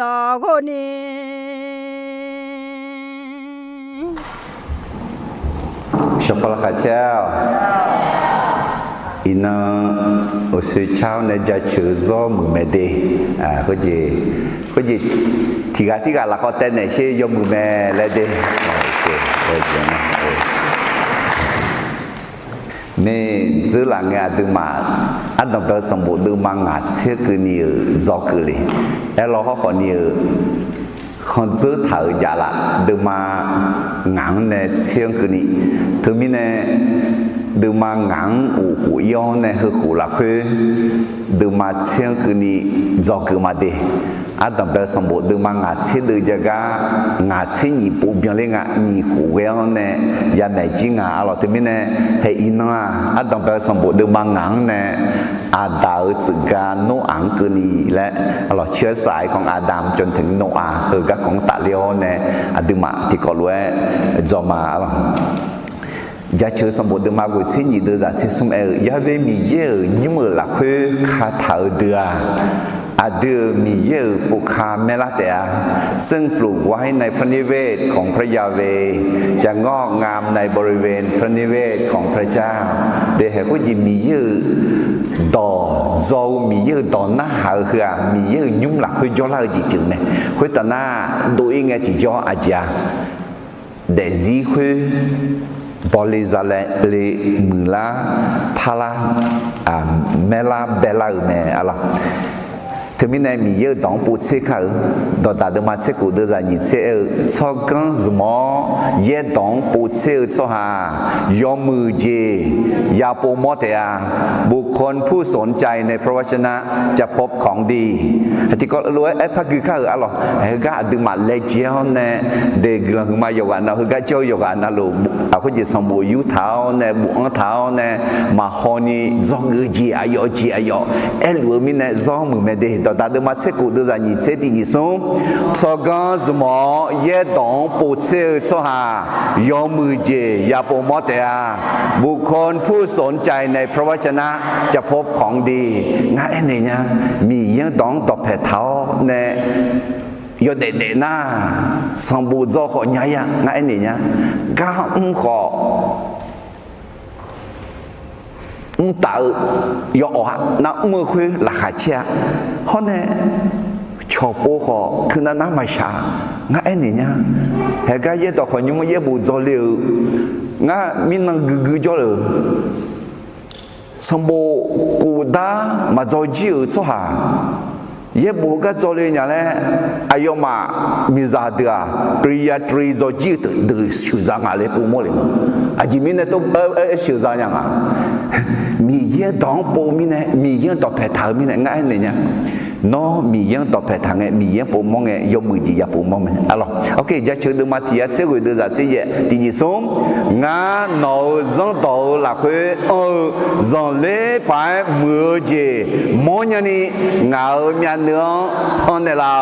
ดอกคนนี้ชอบละข้าเจ้าอินโอสุเช้าในจะเชื่อซ้อมือเมเดก็จะที่กาละเขาเต้นในเชื่อยมือเมเลเดนี่ซื้อหลังเงี้ยดูมาอันนั้นเป็นสมบูรณ์ดูมางาเชื่อคือนี่จอกเลยแล้วเราเขานี่คนซื้อถ่ายยาละดูมางานเนี่ยเชื่อคือนี่ถึงมีเนี่ยดูมางานหูย้อนเนี่ยคือหูละคือดูมาเชื่อคือนี่จอกคือมาเดอันนั้นเป็นสมบูรณ์ดูมางาเชื่อดูจะกางาเชื่อนี่ปุ๊บยังเลี้ยงนี่หูย้อนเนี่ยยาแม่จริงเราถึงมีเนี่ยให้อินว่าอันนั้นเป็นสมบูรณ์ดูมางานเนี่ยอาดาจึงการโนอังคือนี่และเราเชื้อสายของอาดัมจนถึงโนอาคือกับของตาเลียวเนี่ยอดูมาที่ก็รู้จอมาเราอย่าเชื่อสมบูรณ์มากุศลนี่เดือดที่สมัยอย่าเวมีเยอะยิ่งเมื่อละคือขาเท้าเดืออาเดือมีเยอะปุคาเมลัตเตอซึ่งปลูกไว้ในพระนิเวศของพระยาเวจะงอกงามในบริเวณพระนิเวศของพระเจ้าเดี๋ยวก็ยิ่งมีเยอะดอโจมีเยอะดอหน้าหาคือมีเยอะยุ่งหลักคือย้อนเลยจริงๆเนี่ยคือตอนนั้นโดยไงที่ย้อนอาจารย์เดซี่คือบริษัทเลยมือละพาละเมล่าเบลล่าเมอะไรถึงมีในมีเยอะดองปูเชเขาดอตาดมาเชกูเดอร์จะยิ่งเชชอบกันสมอเยอะดองปูเชชอบหายอมมือเจยาโปรโมเตอบุคคลผู้สนใจในพระวจนะจะพบของดีที่ก็รู้ไอ้พักคือข้าอะไรเฮ้ยก็ดึงมาเลเจียนเนี่ยเด็กหลังมาโยกันนะเฮ้ยก็เจ้าโยกันนะลูกเอาคนจะสมบูรณ์ยุทธาเนี่ยบุอังเท้าเนี่ยมาฮอนี่จงจีอายอจีอายอเอลูมิเนี่ยจงมือไม่ได้ต่อตาเดิมมาเช็คกูดูจะยิ่งเช็คที่ยิ่งส่งสกันสมอเย่ดองปูเชื่อชหายอมมือเจยาโปรโมเตอบุคคลผู้สนใจในพระวจนะจะพบของดีงั้นนี่เนี่ยมียังดองตบแผดเท้าเนี่ยยอดเด็ดๆนะสมบูรณ์จอขอใหญ่อะงั้นนี่เนี่ยก้าวขอตายอนักมือคุยหลักเชียเขาเนี่ยชอบโอ้ขอคือนั่นน้ำมาชางั้นนี่เนี่ยเหตุการณ์เยอะต่อคนยังไม่เยอะบุญจอเลี้ยวงั้นมีนั่งกึ่งจอเลยสมบูรณ์กูด่ามาจอจีอุตสาเยอะบุกจอเลยเนี่ยแหละอายุมามีซาเดียปริยาตรีจอจีตุดูชื่อจางอะไรปุ่มเลยมั้งอาจิมินเนี่ยต้องชื่อจางยังอ่ะมีเยอะดองปูมีเนี่ยมีเยอะต่อแผ่ทางมีเนี่ยง่ายเลยเนี่ยน้อมีเยอะต่อแผ่ทางเนี่ยมีเยอะปูมองเนี่ยยมือจียาปูมองเนี่ยalors ok จะเชิญดูมาที่เชื่อกูดูจากที่เยที่ยี่สมงาโนจงต่อละคือจงเล่ไปมือจีมองอย่างนี้เงาเมียเนื้อพอนในเรา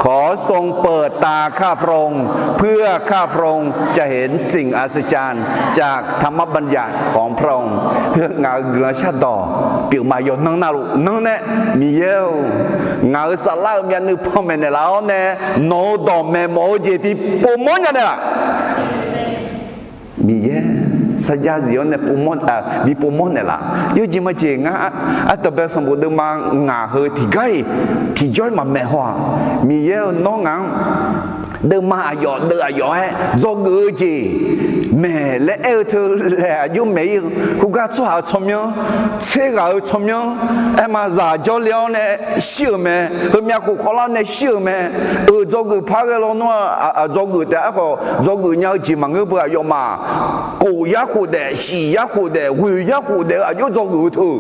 ขอทรงเปิดตาข้าพระองค์เพื่อข้าพระองค์จะเห็นสิ่งอัศจรรย์จากธรรมบัญญัติของพระองค์เพื่องาเกลือชาดอเปี่ยวมาโยนนั่งนาลุนั่งเนี่ยมีเยอะงาสลาวมีนึกพ่อแม่ในเราเนี่ยโนดอมแม่โมเจปีปุ่มมันเนี่ยมีเยอะสัญญาเดียวเนี่ยปุ่มมันมีปุ่มมันเนี่ยละยูจิมาเจงอ่ะอัตเบสมบูรณ์มางาเฮที่ไกลที่จอยมาแม่หัวมีเยอะน้องงาเดิมมาหยอดเดือหยอดจงเอจีแม่และเอลเธอและยุ่งไม่กูก็ชอบชมยังเชื่อก็ชมยังเอ็มมาจากจอเลี้ยงเนี่ยเชื่อไหมเฮ้ยมีกูขอเล่าเนี่ยเชื่อไหมจงกูพักแล้วเนาะจงกูแต่ก็จงกูเนี่ยจีมันก็不要用嘛กูอยากกูแต่สีอยากกูแต่วิอยากกูแต่อายุจงกูถูก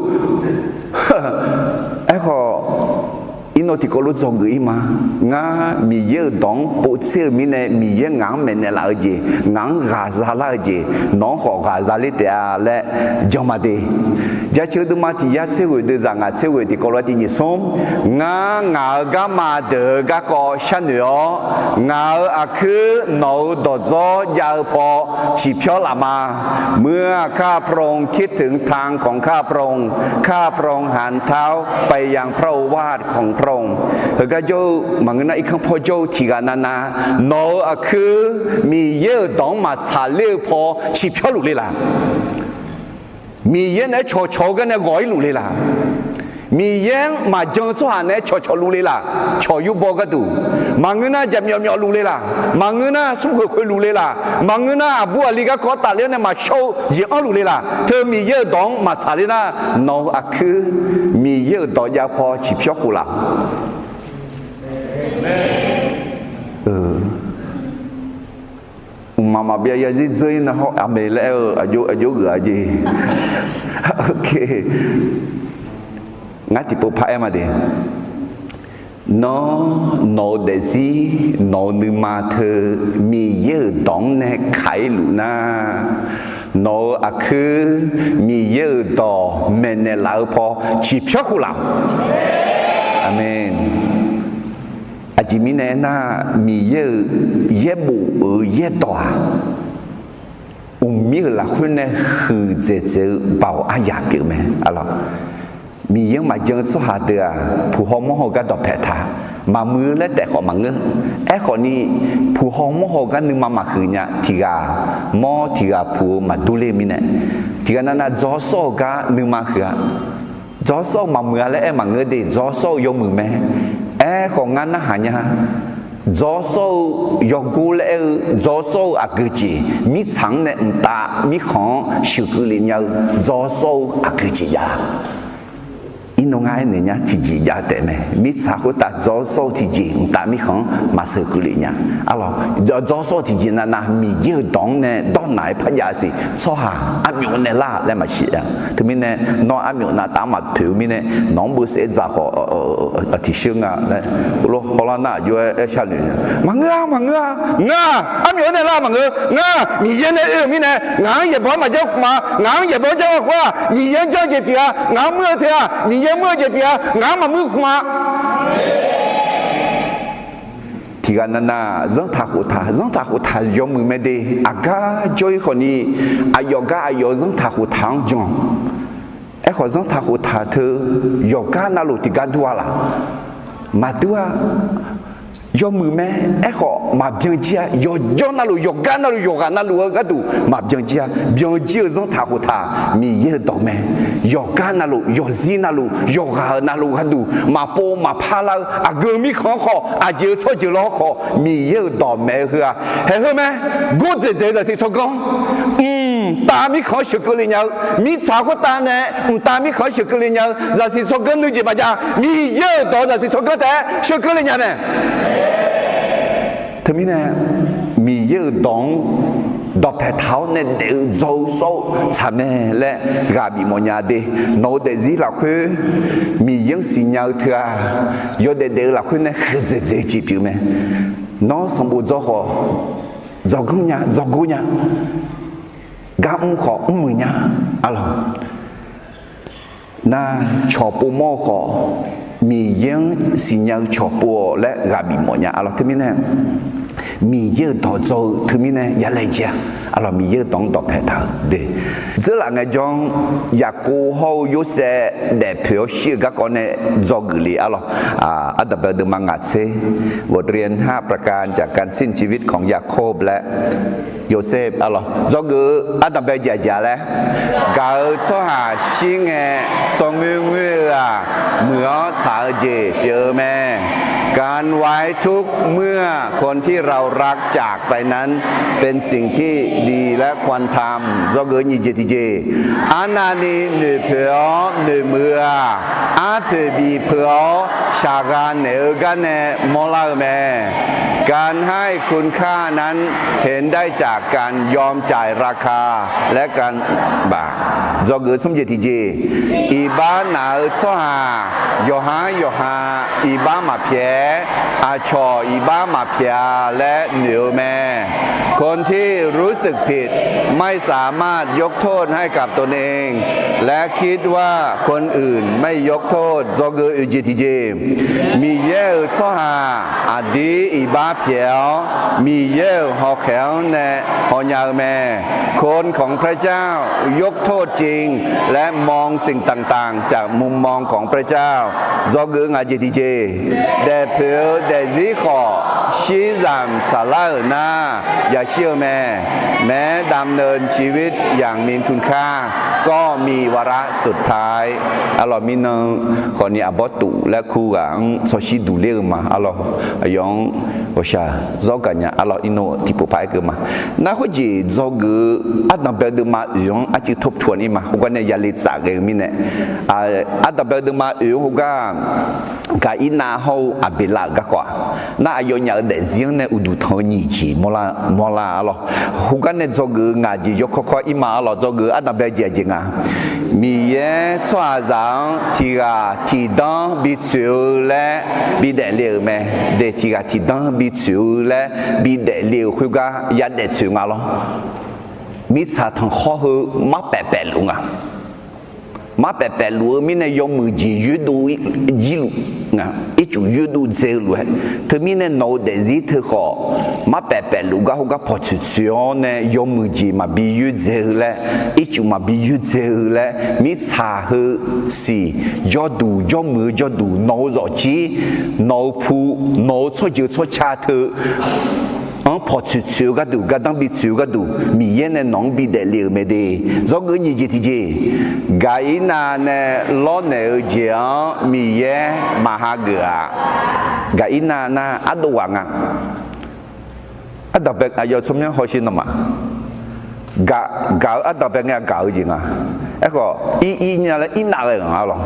ก็อินโนติโกลุจงกุยมาง่ามีเยอะดองปูเชื่อมีเนี่ยมีเยอะงานเมนละจีงานกาซาละจีน้องขอกาซาลิเตอและจอมาดีจะเชื่อดูมาที่ยัดเชื่อดูจังอ่ะเชื่อที่โกลตินิสมงากามาเดกาโกชันเนียงาอะคือโนดโจยาพอชีพละมาเมื่อข้าพระองค์คิดถึงทางของข้าพระองค์หันเท้าไปยังพระวาทของพระ รงเฮก็โจมังนะอีกคำพอโจที่กันนาโนอะคือมีเยอะดองมาชาเลี้ยวพอชิบชอลุเลยล่ะมีเยอะเนี่ยโชกันเนี่ยก้อยลุเลยล่ะมีเยังมาจังส่วนเนี่ยชอลุเลยล่ะชออยู่บอกกันดูมังนะจะมีลุเลยล่ะมังนะสุขคุยลุเลยล่ะมังนะบัวลิกาขอตัดเลี้ยเนี่ยมาโชว์จีอันลุเลยล่ะเธอมีเยอะดองมาชาเลยนะโนอะคือมีเยอะดองยาพอชิบชอกุล่ะMama biaya zin na ho amele ayo gaji. Okay. Ngati po pa ema de. No desi no nu ma the mi ye dong ne khai lu na. No akư mi ye do men ne lao po chi phyo ku la. Amen. À chỉ mình này na mi ye bộ ye tòa, mi là khuyên này hư dễ bảo ai giả kiểu mẹ, alo, mi yang mà dân số hạt được, phù hộ mô hồ cái đọc hệ thà, mà mưa lấy để họ mắng ngư, họ ni phù hộ mô hồ cái nương mà khử nhá, thì gà phù mà tu lê mình này, thì gà na gió số cái nương mà khử, gió số mà mưa lấy mà ngư đi, gió số vô mưa mẹ.ของงานนะหายนะจอโซยอกูเลจอโซอากจีมีฉังเนี่ยตามีของสุกุลิญาจอโซอากจียาอินโนง่ายเนี่ยที่จียาแต่แม่มีสากุตาจอโซที่จีตามีของมาสุกุลิญาอะไรจอโซที่จีนั่นนะมีเยอะดองเนี่ยดองไหนพยาสิชอบหาอามิวเนี่ยล่าแล้วมาเสียถึงมีเนี่ยน้องอามิวน่ะตามมาผิวมีเนี่ยน้องบุษเอจ่าขอที่เชื่องอ่ะเนี่ยเราฮอลล์น่ะอยู่ไอ้ชาลีมังเงาอามิวเนี่ยล่ามังเงามีเย็นเนี่ยมีเนี่ยงาน也不嘛就嘛งาน也不就话你人家这边งานเมื่อเถอะ你人เมื่อ这边งานมามือขมาที่กันนั่นน่ะจังทักอุทายมือไม่ได้อากาจอยคนนี้อายกาอายจังทักอุทางจงขอจังทักอุทาเธอยกานาลุติกาดัวล่ะมาดัวยมือแม่ขอมาเบียงเจียยนาลุยกานาลุก็ดูมาเบียงเจียจังทักอุทามีเยอะดอกแม่ยกานาลุยซีนาลุยกานาลุก็ดูมาโปมาพาลาอาเกมีขออาเจอช่วยเจอล้อขอมีเยอะดอกแม่เหรอเห็นไหมกูเจ๊จะสิชกงตามีขอสุกุลิญามีสาวก็ตาเนี่ยตามีขอสุกุลิญาจะสิชกงนึกจีบจ้ามีเยอะดอกจะสิชกงแต่สุกุลิญาเนี่ยทำไมเนี่ยมีเยอะดองดอกแผ่เท้าเนี่ยเดือดโซ่ทำไมและกาบิโมญาเดโนเดซิเราคือมียังสิ่งยาวเถอะยอดเดือดเราคือเนี่ยคือเจ๊จีบอยู่ไหมน้องสมบูรณ์จ้าขอจ้ากุ้งเนี่ยกาขอมือเนี่ยอะไรน่าชอบปูโม่ขอมียังสิ่งยาวชอบปูและกาบิโมญาอะไรทำไมเนี่ยมีเยอะต่อโจถึงมีเนี่ยอย่าเลยจ้ะเรามีเยอะต้องต่อแพทย์เด้这两个钟也过后有些代表是个讲呢做กุลีอัตตาเบดมังงัดเซบทเรียน5ประการจากการสิ้นชีวิตของยาโคบและโยเซฟ做กุอัตตาเบดจ่าแล้วกาช่วยหาสิ่งสมมือเมื่อสาวเจเจอแม่การไว้ทุกเมื่อคนที่เรารักจากไปนั้นเป็นสิ่งที่ดีและควรทำdo người như thế gì anh này nửa phiếu nửa mưa anh phải bị phiếuชาการเนื้อกันเนี่ยมอลาแม่การให้คุณค่านั้นเห็นได้จากการยอมจ่ายราคาและการบ่าdo ngườiสมเด็จที่จีอีบ้านหนาซ้อหายอหาอีบ้ามาเพีย และอาชออีบ้ามาเพียและเหนียวแม่คนที่รู้สึกผิดไม่สามารถยกโทษให้กับตนเองและคิดว่าคนอื่นไม่ยกโทษจกืออุจิติเจมีเย่ซ้อหาอดีอีบ้าเพียวมีเย่หอกแขวแน่หอยาวแม่คนของพระเจ้ายกโทษจริงและมองสิ่งต่างๆจากมุมมองของพระเจ้าจกืองาจิติเจแต่เพื่อแต่ziขอชีรามสาระนาอย่าเชื่อแม้ดำเนินชีวิตอย่างมีคุณค่าก็มีวาระสุดท้ายอร่อยมินคนนี้อบตุและครูกังสชิดูเลี้ยมาอร่อยยองว่าชาจอกันเนี่ยอร่อยอินโนที่ผู้พายกันมาน่าคุจีจอกืออัดนับเดิมมายองอาจจะทบทวนอีมาฮุกันเนี่ยยาลิจากเองมิเนี่ยอัดนับเดิมมาฮุกันกาอินาเขาอับเบลากกว่าน่าอายุเนี่ยเด็กเสียงเนี่ยอุดุทอนีจีมลาอร่อยฮุกันเนี่ยจอกืองาจียกข้ออีมาอร่อยจอกืออัดนับเดิมจริงอ่ะมีเย่ชัวจังที่ดังบิดสูและบิดเดลียวแม่เด็กที่ดังบิดสูและบิดเดลียวคือก็ยัดเด็ดสูงอ่ะหรอมิชาทั้งข้อคือมาแปะลุงอ่ะมาแปะลุงมีเนี่ยยอมมือจียูดูจีลุงอ่ะอีจูยูดูเซลุเฮเธอมีเนี่ยโน้ตเดซิเธอขอมาแปะลุงก็เขาก็พอชุดเสียเนี่ยยอมมือจีมาบิยูเซลและอีจูมาบิยูเซลและมิชาคือสิยอดูยอมมือยอดูโน้ตรอจีโน้ตผู้โน้ตช่วยจะช่วยชาเธอพอชุดเสียก็ดูก็ต้องบิดเสียก็ดูมีเย็นเนี่ยน้องบิดเดลียวไม่ได้จอกือนี่จีทีจีกายนาเนี่ยล้อเนี่ยเจียมีเย่มาหาเกลือกายนาน่ะอัดวังอ่ะอัดแบบอายสมยังหอชินมากาอัดแบบเนี่ยกาจริงอ่ะไอ้ก็อีเนี่ยเลยอีน่าเลยอ่ะหรอ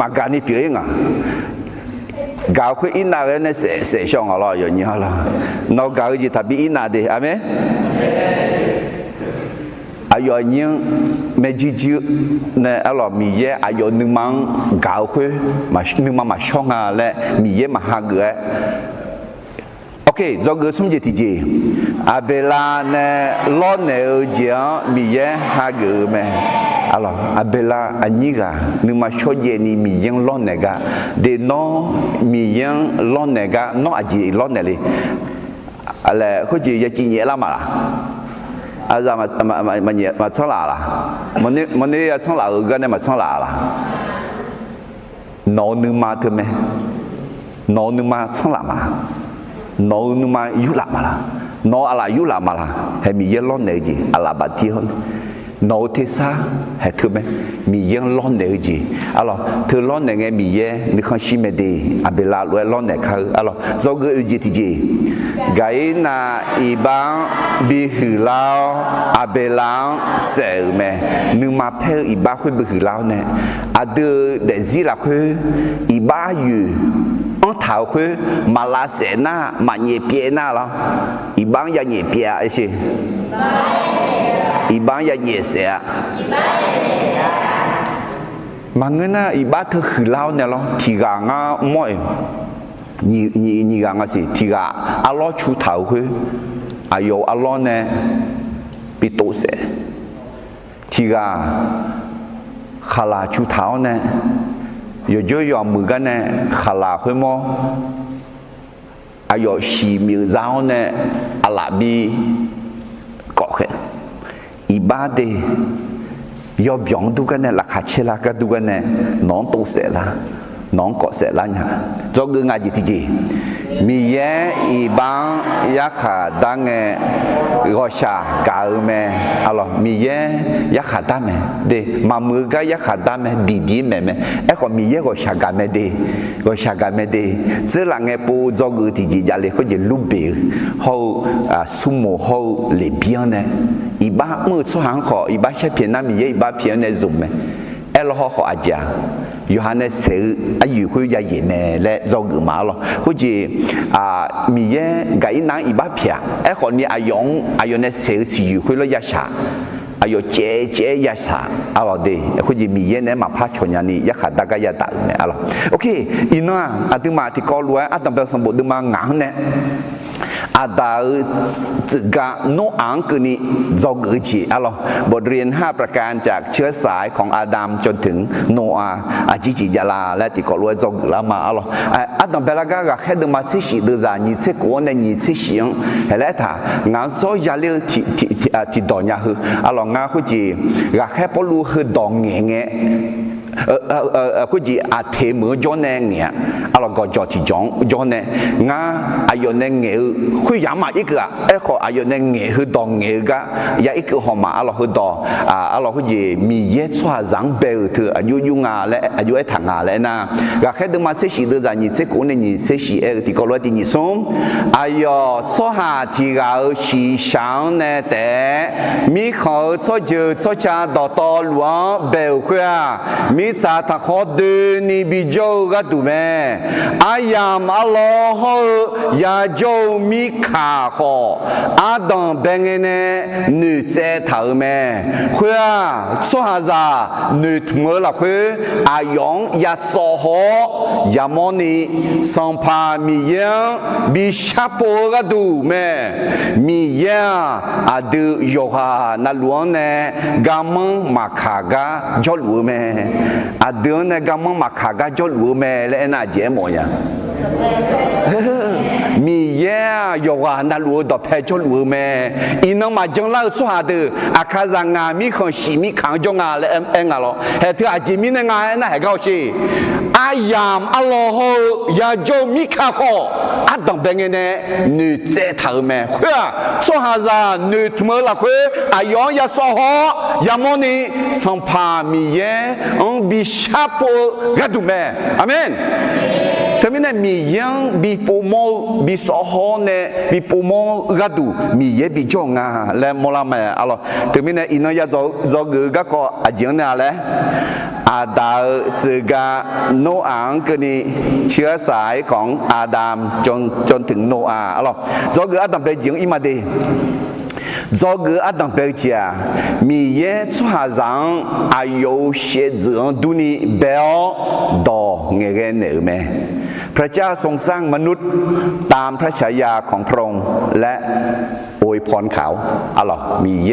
มาการนี่เพี้ยงอ่ะ搞会一拿人的写上好了，有你好了，那搞就他比一拿的，阿妹，啊有你没记住那阿拉米耶啊有你们搞会你们嘛上啊嘞，米耶嘛哈个，OK， 这个什么题目？阿贝拉呢老牛讲米耶哈个咩？alors abela aniga numa shoye ni miyang lonega de no miyang lonega no aji loneli ale ko ji ya ji ye la ma la aza ma ye ma chang la la mo ne ya chang la ga ne ma chang la la no numa te me no numa chang la ma no numa yu la ma la no ala yu la ma la he mi ye lonegi ala ba ti hon nấu thế sao hay thưa mấy mì yên lon này gì alo thưa lon này nghe mì ye nếu không xí mày đi abela luôn lon này khơi alo do cái gì thì gì cái na ibang bi hử lao abela sẽ mày nhưng mà theo ibang khơi bi hử lao này đưa để gì là khơi ibang yu ông thảo khơi mà là sẽ na mà nhẹ bia na lo ibang ya nhẹ bia ấy chứ ibang ya nhẹ sẽ mà người na ibang thưa khử lao này lo thì gà ngà mọi nhị gà ngà gì thì gà alo chú thảo khơi ayo alo này bị tổ sẽ thì gà khala chú thảo này yo mười cái này khala khơi mo ayo xì miêu giáo này alabi có khé ibade yo biong tu cái này là khát chế là cái tu cái này nón tổ sẽ là nón cọ sẽ là nhá cho người ngay gì thì gì mi ye ibang yakha dange gosha kaume alo mi ye yakha dame de mamuga yakha dame didi meme e ko mi ye gosha game de ze la nge po jogu ti ji ja le ko je lube ho sumo ho le bien ne iba mu so han kho iba che pien na mi ye iba pien ne zum me e lo ho aja Yohanes sẽ ayu khui ya yene le zog ma lo khui ji mi ye gai na iba pia e ko ni ayong ayone se si yu khui lo ya sha อายุเจ๊ยาสาอะไรเดีคุณจะมีเย็นเนี่ยมาพัชชนยันนี่ยักษ์ดักยาตาเนี่ยอะไรโอเคอินน่ะอาตึมาที่กอลัวอาตึมาสมบูรณ์มางานเนี่ยอาดาจึกะโนอังกนี่จอกจีอะไรบทเรียน5ประการจากเชื้อสายของอาดัมจนถึงโนอาจิยาลาและที่กอลัวจอกละมาอะไรอาดัมเบลากะแค่เดินมาที่สิเดือดนี่ที่กวนเนี่ยนี่ที่เสียงเห็นแล้วท่างานโซยาเลี้ยที่ดอนยาคืออะไรงานคุณจีกะแค่พอรู้คือดองเงี้ยคุณจีอาเทมือจอนเนี่ยอะไรก็จอที่จอนเนี่ยงาอายุเนี่ยคุยยามาอีกอ่ะขออายุเนี่ยคือดองเนี่ยก็ยาอีกหอมาอะไรคือดออะไรคุณจีมีเยอะชัวร์จังเบลถืออายุยุ่งและอายุทางอะไรนะก็แค่เดินมาเสียชีวิตจากนี่เสียกูเนี่ยนี่เสียชีวิตที่ก็รู้ที่นี่ส่งอายุชัวร์ที่เราชีช่างเนี่ยแต่มีเขาชัวร์จะต่อหลวงเบลคุยมิซาตะขอเดินนี่บิโจก็ดูแม่อายามอัลลอฮ์ยาโจมิขาขออาดัมเบงเน่นึเจถาแม่คุยชัวร์จะนึทเมื่อละคุยอายองยาสอหอยามอนี่สัมภามียังบิชาโปก็ดูแม่มียังอาดูโยฮานัลวนเน่กามังมาขากาจอลูแม่อาเดือนเนี่ยก็มั่งมาขากาจดรู้แม่เลยน่าเจ๋มอย่างมีเยอะอยู่ว่านั่นรู้ดอกเพชรรู้แม่อินน้องมาจังเล่าสุดาอาคาจังามีคนสีมีขังจงอาเลยเอ็งอะไรเหตุอาจิมีเนี่ยงานน่ะเหรอสิอายามอัลลอฮ์ยาโจมิขาโคอาดัมเป็นไงเนี่ยนึกเจตาแม่คุยสุดานึกเมื่อละคุยอายองยาสอหอยามอนี่สัมภามีเยอะบิชาโปกัดูแม่อาเมนทำไมเนี่ยมียังบีปูโมบีสอหอเนี่ยบีปูโมกัดูมีเยบีจงอ่ะแล้วมอลาแม่อะไรทำไมเนี่ยอินอยากจะเกิดก็อาจารย์เนี่ยแหละอาดาจึกะโนอังก็นี่เชื้อสายของอาดัมจนถึงโนอาอะไรจะเกิดอาดัมเป็นหญิงอิมาดีจอกืออาดัมเบลเจียมีเยชัวจังอายุเสียจงดูนี่เบลดอเงี้ยเนี่ยแม่พระเจ้าทรงสร้างมนุษย์ตามพระฉายาของพระองค์และอวยพรเขาอะไรมีเย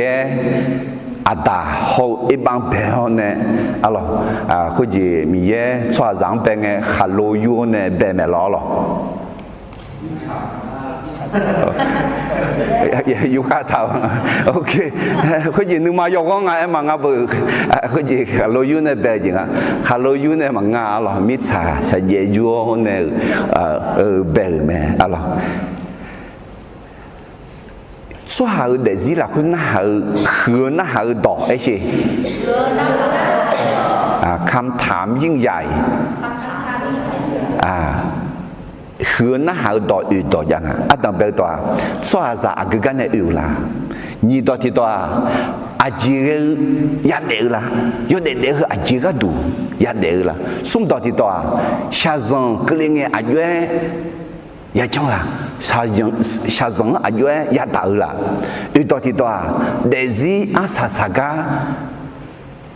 อาดาโฮอีบังเบลเนี่ยอะไรคุณจีมีเยชัวจังเป็นไงฮัลโลยูเนี่ยเบลเมลล์อยู่ข้าเท้าโอเคเขาจีนึกมาโยกงานมังอาบุเขาจีฮัลโลยูเนี่ยเบลจริงอ่ะฮัลโลยูเนี่ยมังอาหรอมิชาใช้เยยูเนี่ยเบลแม่อะไร说好的是啦，佢那好河那好多ไอ้สิคำถามยิ่งใหญ่คือน่าหาดอกอื่นดอกยังอาดัมเบลตัวสวาจะอากิกันเนี่ยอื่นละนี่ดอกที่ตัวอาจีเรยัดเดือละยอดเดือคืออาจีก็ดูยัดเดือละสุ่มดอกที่ตัวชาซังก็เลยเนี่ยอายุยาจังละชาซังอายุยาตาละอื่นดอกที่ตัวเดซี่อาซาซากา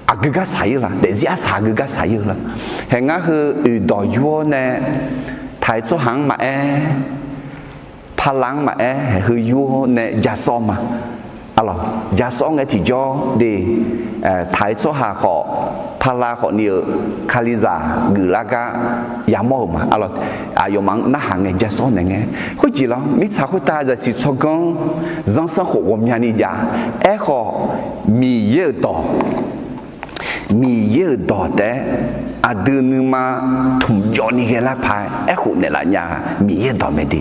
อากิก็ใส่ละเดซี่อาซากิก็ใส่ละเห็นงั้นคืออื่นดอกยัวเนี่ยไทยชั่วหังมาพลังมาคือยูเนี่ยยาซ้อมมาอะไรยาซ้อมไอ้ที่จ่อดีไทยชั่วหาขอพลังขอเนี่ยคาลิซากุลากายามอมาอะไรอายุมังน่าหังไงยาซ้อมไงคุยจีละมิชาคุตาจะสิชกงจังสังขวมยานิยาขอมีเยอะต่อแต่อาดูนึมาทุ่มยอนี่แกละพายหุ่นเนี่ยละเนี่ยมีเยอะต่อไม่ดี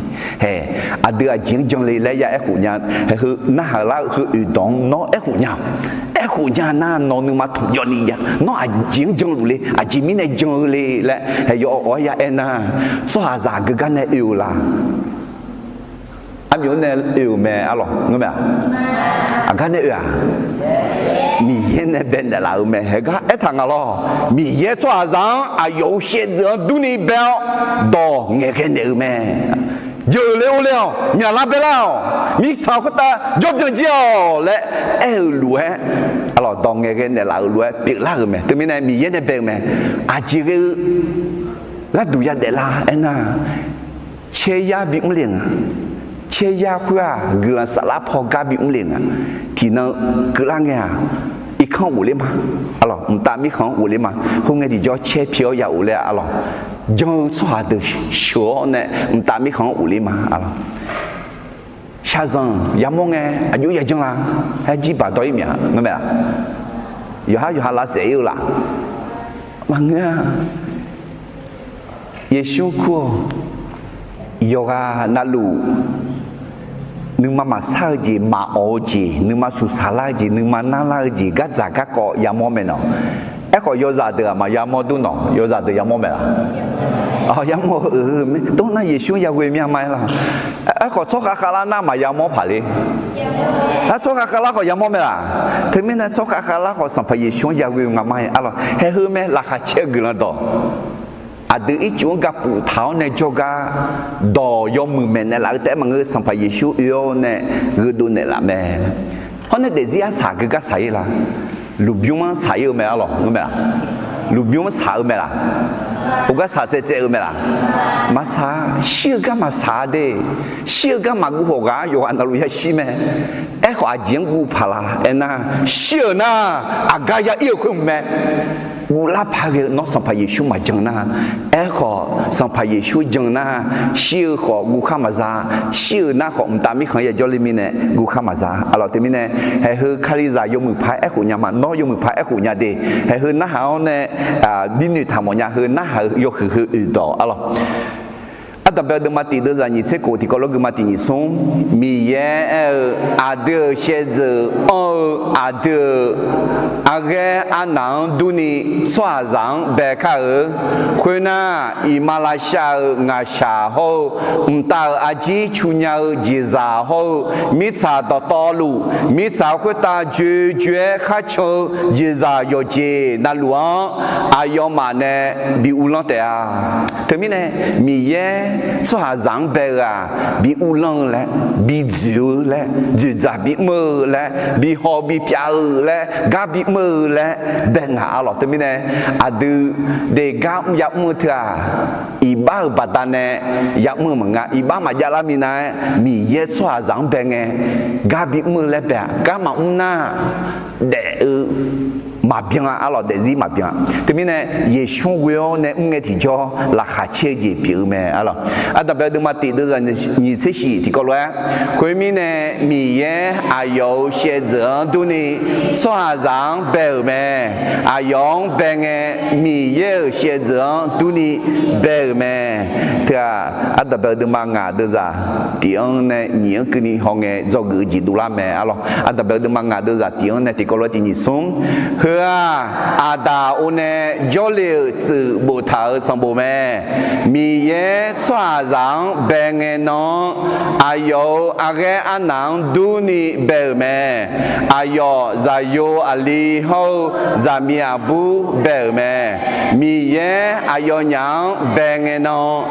อาดูอาจริงจังเลยแล้วยาหุ่นเนี่ยคือน่าหาละคืออุดมน้อหุ่นเนี่ยน่านอนนึมาทุ่มยอนี่ยาน้ออาจริงจังเลยอาจริงมีเนี่ยจังเลยและยออ๋อยาน่าสวาจากกันเนี่ยอยู่ละอายุเนี่ยอยู่แม่อะไรงั้นไหมกันเนี่ยอยู่มีเย็นเนี่ยเป็นแต่ละแม่ก็ทางอะไรมีเย็นชัวจังอายุเสียจงดูนี่เบลดอเงี้ยกันเนี่ยแม่有了，你那边了，你操个的，就不叫来，路哎，阿拉当个那老路哎，别那个咩，对面那米烟那边咩，啊这个，那都要得啦，哎呐，切呀别唔灵啊，切呀会啊，个沙拉泡咖别唔灵啊，只能个啷个啊？一看无哩嘛，阿拉唔打米看无哩嘛，后面就叫切票也无哩阿拉。就错的学呢，唔打米看屋里嘛，啊啦，下生也么哎，有也种啦，还几百多一面，明白啦？有下拉谁有啦？忙啊，也辛苦，有啊那路，你妈妈烧鸡马熬鸡，你妈煮沙拉鸡，你妈拿拉鸡，嘎咋嘎个也么没喏？哎，个有啥的嘛？也么都喏，有啥的也么没啦？哦，也么都那也想也会面买啦。哎，个做卡卡拉那嘛也么怕哩？啊，做卡卡拉个也么没啦？他们那做卡卡拉个上怕也想也会我买，啊咯，还后面拉下车个了多。ada itu ga putau ne joga do yo mumen ne la te mang sampai yesu yo ne gudu ne la me hone de zia sa ga sai la lu biuma sai me alo ngome la lu biuma sa me la o ga sa te me la masa shi ga ma sa de shi ga ma gu ho ga yo an lu ya shi me e ko a jing gu pa la ena shi na aga ya ye khu me ula page no sampai yesu ma jeng na e ko sampai yesu jeng na shi ko gu kha ma za shi na ko mta mi khan ye joli mi ne gu kha ma za alo te mi ne he hu khali za yo mu phai e ko nya ma no yo mu phai e ko nya de he hu na ha ne bi ni tha mo nya hu na ha yo hu do alo Tapi ada mati tu zanyi seko ti kalau mati ni song mi ye ada sheze ada aga anang duni swa zang beka khuna i Malaysia ngasha ho mta aji chunya jiza ho mi cha to tolu mi cha khota jue jue kha cho jiza yo je na luang ayo ma ne bi ulang te a termine mi ye so ha zang be ga bi ulang le bi ziu le ji za bi mơ le bi ho bi pia le ga bi mơ le ben ha lo termine adu de ga ya mu thia i ba batane ya mu nga i ba ma jala mi na mi ye so ha zang be nge ga bi mơ le be ga ma una de ma bien alors des ma bien termine ye shon we ne nge ti jo la kha che ji pi me alors ada ba de ma ti de ni ce shi ti ko lo hui mi ne mi ye a yo xie zhe du ni swa zang be me a yong be nge mi ye xie zhe du ni be me ta ada ba de ma nga de za ti on ne ni ke ni hong nge zo ge ji du la me alors ada ba de ma nga de za ti on ne ti ko lo ti ni song ada une joli zi bu ta sang bu me mi ye chua zang beng no ayo age anang du ni be me ayo za yo ali ho za mi abu be me mi ye ayo nyang beng no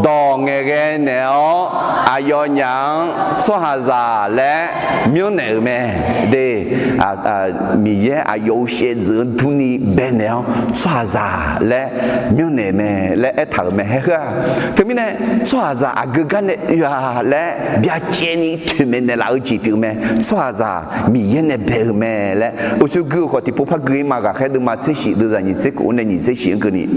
do nge ge ne o ayo nyang chua za le myo ne me de mi ye ayo xie zi tu ni benel swaza le myone me le etal me ha termine swaza agaga ne ya le bia cheni tu me ne la ji pi me swaza mi yene be me le o su gu ko ti po pa gri ma ga kha de ma che shi de za ni che ko ne ni che shi ge ni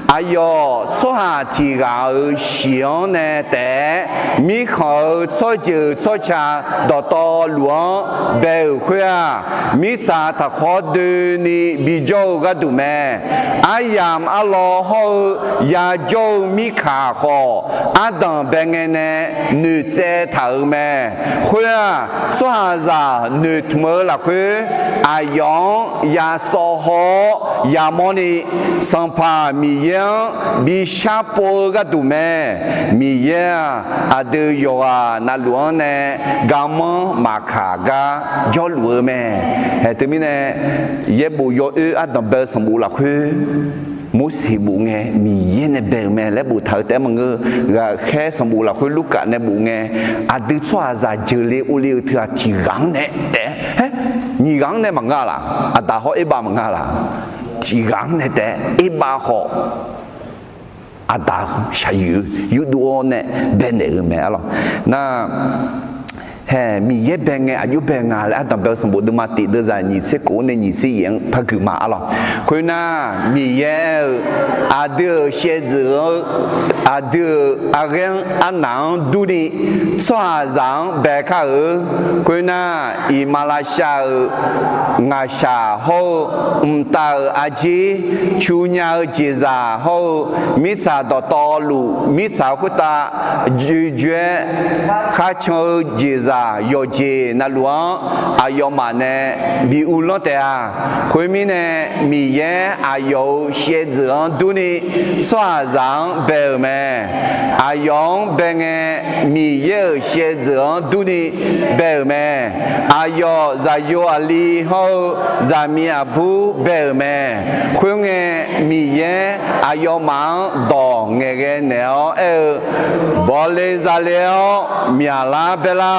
ayo swa ti ga xiong ne de mi kho cho ji cho cha do to luo be khua mi sa ta kho de ni bi jo ga du me ayam alo ho ya jo mi kha ho adam be nge ne nu che thau me khua swa za nu thmo la khu ayong ya so ho ya mo ni sampa mi yan bi sha po ga du me mi ya ade yo a na luon ne ga mo ma kha ga jo lu me he termine ye bu yo adam be sam bu la khu มุสิบุเงมีเย็นเบลแม่และบุเธอแต่มึงก็แค่สมบูรณ์เราคุยลูกกันในบุเงอาดิชัวจะเจริญอุลิเถื่อที่รังเนี่ยแต่เฮ้นี่รังเนี่ยมังกรล่ะอาตาเขาอีบ้ามังกรล่ะที่รังเนี่ยแต่อีบ้าเขาอาตาใช่อยู่ดูเนี่ยเป็นเองแม่หรอน่ามีเยอะแบงเงอายุแบงอะไรแต่เบลสมบูรณ์มาติดด้วยใจนี่เสกุในนี่สิยังพักมาหรอคุณน่ะมีเยอะอาเดือเชื่อถืออาเดืออาเรื่องอันนั้นดูนี่สวาจังเบค่าคุณน่ะอิมาลาชางาชาโฮตาอาจีชูญาจีซาโฮมิซาตตอลูมิซาคุตาจูเจข้าชงจีซายอเจนัลวังอายอมาเนบีอุลเตอาคุยมีเนมีเยอายอเชจงดูนี่สวาจังเบลเมอายองเบงเงมีเยเชจงดูนี่เบลเมอายอซายอลีโฮซามีอาบูเบลเมคุยเงมีเยอายอมังดองเงเกเนอบอเลซาเลโอมีอาลาเบลา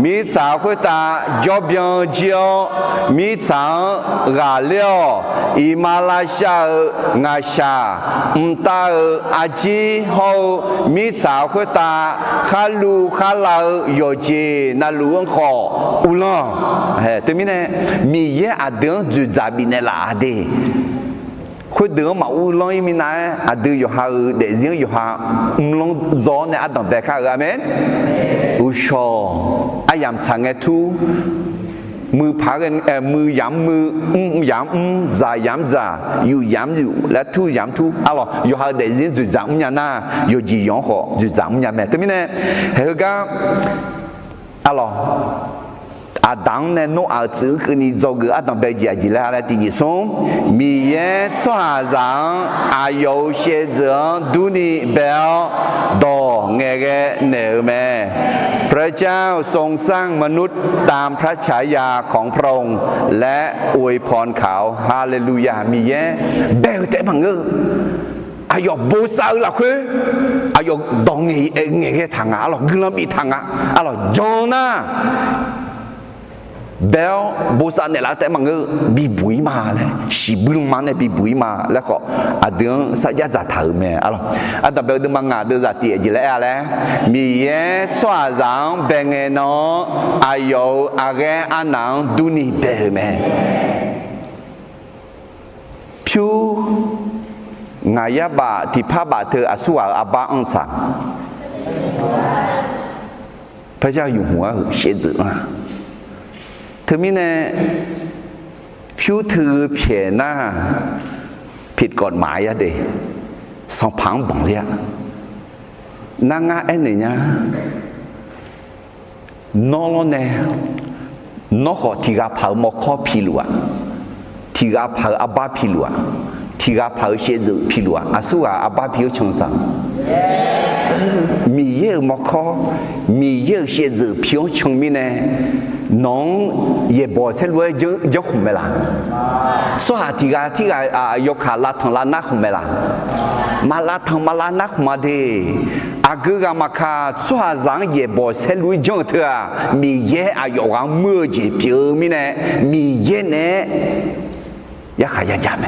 มิสาวคุตาจอบยองเจียวมิสังกาเลียวอิมาลาชางาชาตาอาจีโฮมิสาวคุตาคาลูคาลาโยเจนาลูงขออุลองตัวนี้เนี่ยมีเยอะเดือนจุดจับเนี่ยละเดคุยเดือนมาอุลองมีนะเดือนอยู่หาเดี๋ยวอยู่หาอุลองจอเนี่ยต้องเด็กข้าอาเมนอุชออายามสังเกตุมือพากันมือยำมือยำจ่ายำจ่าอยู่ยำอยู่และทุยำทุอะไรอยู่หาเดี๋ยวจุดจับเนี่ยนะอยู่จียองขอจุดจับเนี่ยแม่แต่ไม่เนี่ยเฮ้ยก็อะไรอาดังเนี่ยโน้อาจื้อคือนี่จอกอาดังไปจีจีแล้วอะไรที่นี่ส่งมีเย่สวาจังอายุเชื่อจังดูนี่เบลดอเงเกเนื้อแม่พระเจ้าทรงสร้างมนุษย์ตามพระฉายาของพระองค์และอวยพรเขาฮาเลลูยามีเย่เบลแต่บังอายกบูซาละคืออายกดองเงเกทางอ่ะหรอกกลับอีทางอ่ะหรอกจอน่าเบลบูซาเนี่ยละแต่มังบีบุยมาเลยสิบุลมาเนี่ยบีบุยมาแล้วก็เดือนสัญญาจะถือแม่อะไรแต่เบลเดือนมังงะเดือนจะเตี้ยจีเลยอะไรมีเย่สวาจังเบงเงินอายุอะไรอันนั้นดูนี่เบลแม่ผิวงายบะที่พระบาทเธออสุวาอาบาอังสังพระเจ้าอยู่หัวเสียจืดเธอมีเนี่ยผิวถือเพียหน้าผิดกฎหมายอะเดสองพังบังเลยนางงาเอ็นเนี่ยนอลเนี่ยนอขอที่กาเผามอข้อพิลัวที่กาเผาอาบาพิลัวที่กาเผาเชจุพิลัวอาสุอาอาบาพิวชงสังมีเยอะมอข้อมีเยอะเชจุพิวชงมีเนี่ยน้องเย่บอกเสร็จว่าจะหุ่มไหมล่ะส่วนที่กายกขาลาทางลานักหุ่มไหมล่ะมาลาทางมาลานักมาดีอากูกามาขาส่วนจังเย่บอกเสร็จว่าจังเถอะมีเย่อายกางมือจีพิวมีเนี่ยมีเย่เนี่ยอยากขายจามไหม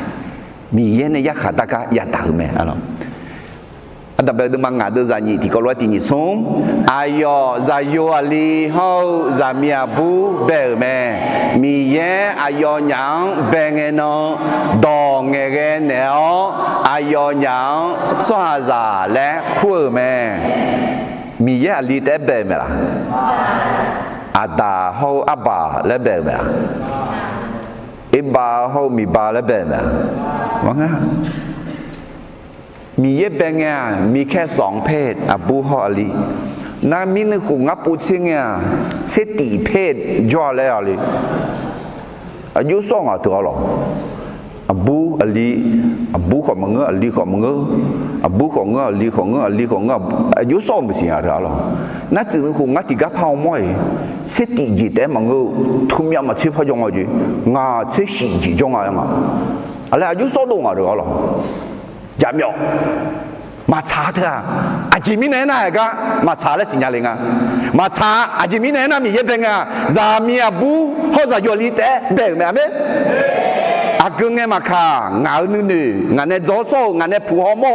มีเย่เนี่ยอยากขาตากาอยากตากไหมอะไรแต่เบลดึงมังงะดึงจานี่ที่ก็รู้ที่นี่ส่งอายอซายอลีเฮาซามีอาบูเบลแม่มีเย่อายอหยังเบงเงนดองเงเกเนออายอหยังสวาซาและคู่แม่มีเย่ลีแต่เบลแม่ล่ะอาตาเฮาอับบาและเบลแม่อิบาเฮามีบาและเบลแม่ว่าไงมีเย็บแบงเงี้ยมีแค่สองเพศอบูฮอลีนามีนึกของงับปุชิงเงี้ยเสติเพศจ่อเลยอะไรอายุส่งอ่ะตัวหรออบูอลีอบูของมึงอลีของมึงอบูของมึงอลีของมึงอลีของมึงอายุส่งไม่ใช่อะไรหรอนั่นจึงของงับที่กับเผาไม่เสติจิตแต่มึงทุ่มยามาชิพจงอ่ะจีงาเสติจิจงอ่ะงา อะไรอายุโซดงอ่ะเดี๋ยวหรอจำยอมาช้าเถอะอาจิมิเนน่าเอกะมาช้าแล้วจริงจังเลยงะมาช้าอาจิมิเนน่ามีเยอะเป็นงะจามีอาบูเขาจะยอลิเตะเบ่งไหมอ่ะมั้ยอากุงเงมาค่ะงาหนึ่งงานในโจโซงานในผู้ฮอโม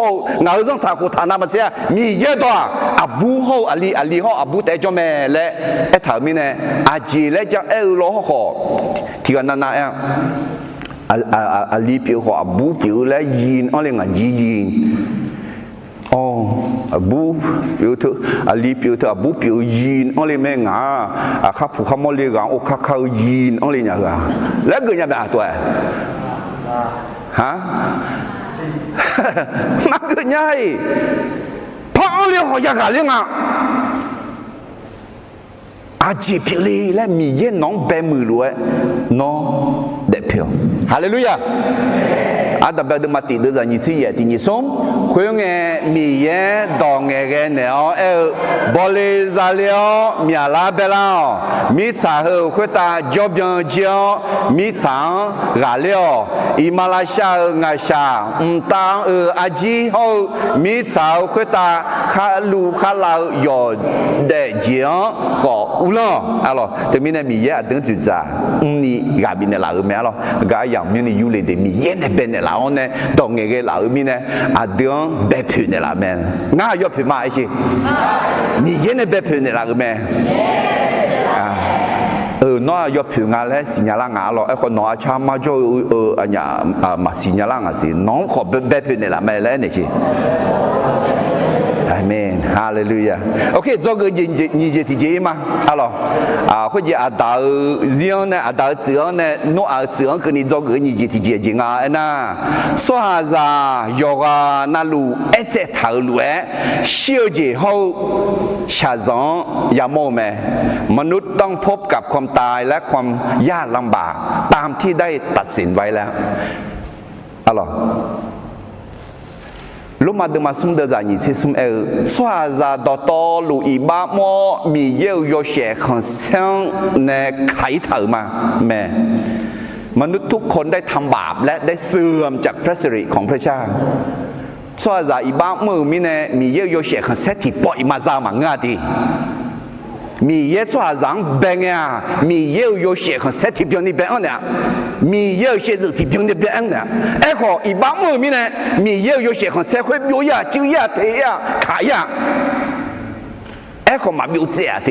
งานต้องทาโคทานามาเสียมีเยอะตัวอาบูเขาอาลีเขาอาบูแต่จอมเละไอ้ถามีเนี่ยอาจีเละจะเออโลเขาที่กันนั่นน่ะอาลีเปียวเขาอาบูเปียวและยีนอะไรเงี้ยยีนอ๋ออาบูเปียวเถอะอาลีเปียวเถอะอาบูเปียวยีนอะไรแม่งอ่ะข้าผู้ข้ามอลีกังโอ้ข้ายีนอะไรเนี่ยก็แล้วก็ยังแบบตัวฮะมันก็ง่ายเพราะอะไรเขาอยากอะไรอ่ะอาจีเพียวเลยและมีเย็นน้องเบมือรวยน้องเด็ดเพียวฮาเลลูยาอาดับเบิลมาติดจะยิ่งเสียที่ยิ่งสมคุยงมีเย็นดองเงี้ยเนี่ยบอลเลยซาเลียวมีอะไรเปล่ามีสาเหตุคุยตาจอบยังเจียวมีสังกาเลียวอิมาลาชางาชาตังอาจีเขามีสาวคุยตาข้าลูข้าลาหยอดเด็กเจียวขออุลalors te mine mi ye adin tu za ni ga bi ne la me alors ga yang mi ni yule de mi ye ne ben la on ne dong ge la mi ne adin be pu ne la men nga yo pu ma ai mi ye ne be pu ne la me nó yo pu nga le signala nga lo e ko no a cha ma jo anya ma signala nga si non ko be pu ne la me le ne chi Amen, Hallelujah. OK， 做个你这题嘛，好了，或者阿达这样呢，阿达这样呢，侬阿这样跟你做个你这题啊，那说下子要个那路一直头路小节后下上也冇咩มนุษย์ต้องพบกับความตายและความยากลำบากตามที่ได้ตัดสินไว้แล้วอะหรอลูกมาดูมาสุ่มเดือดอย่างนี้สุ่มส่วนจะต่อต่อลูกอีบ้ามั่วมีเยอะโยเชของเสียงในไข่เถิดมาแม่มนุษย์ทุกคนได้ทำบาปและได้เสื่อมจากพระสิริของพระเจ้าส่วนจะอีบ้ามั่วมีเยอะโยเชของเสียที่ปล่อยมาจากมังงาดีมีเยอะส่วนจังเบงอ่ะมีเยอะโยเชของเสียที่เพียงนี้เบงเนี่ยมีเยอะเสียที่เพียงนี้เบงเนี่ยไอ้ข้ออีบ้ามั่วมีเยอะโยเชของเสียคน有呀就呀对呀卡呀ไอ้ข้อมาbiểu姐的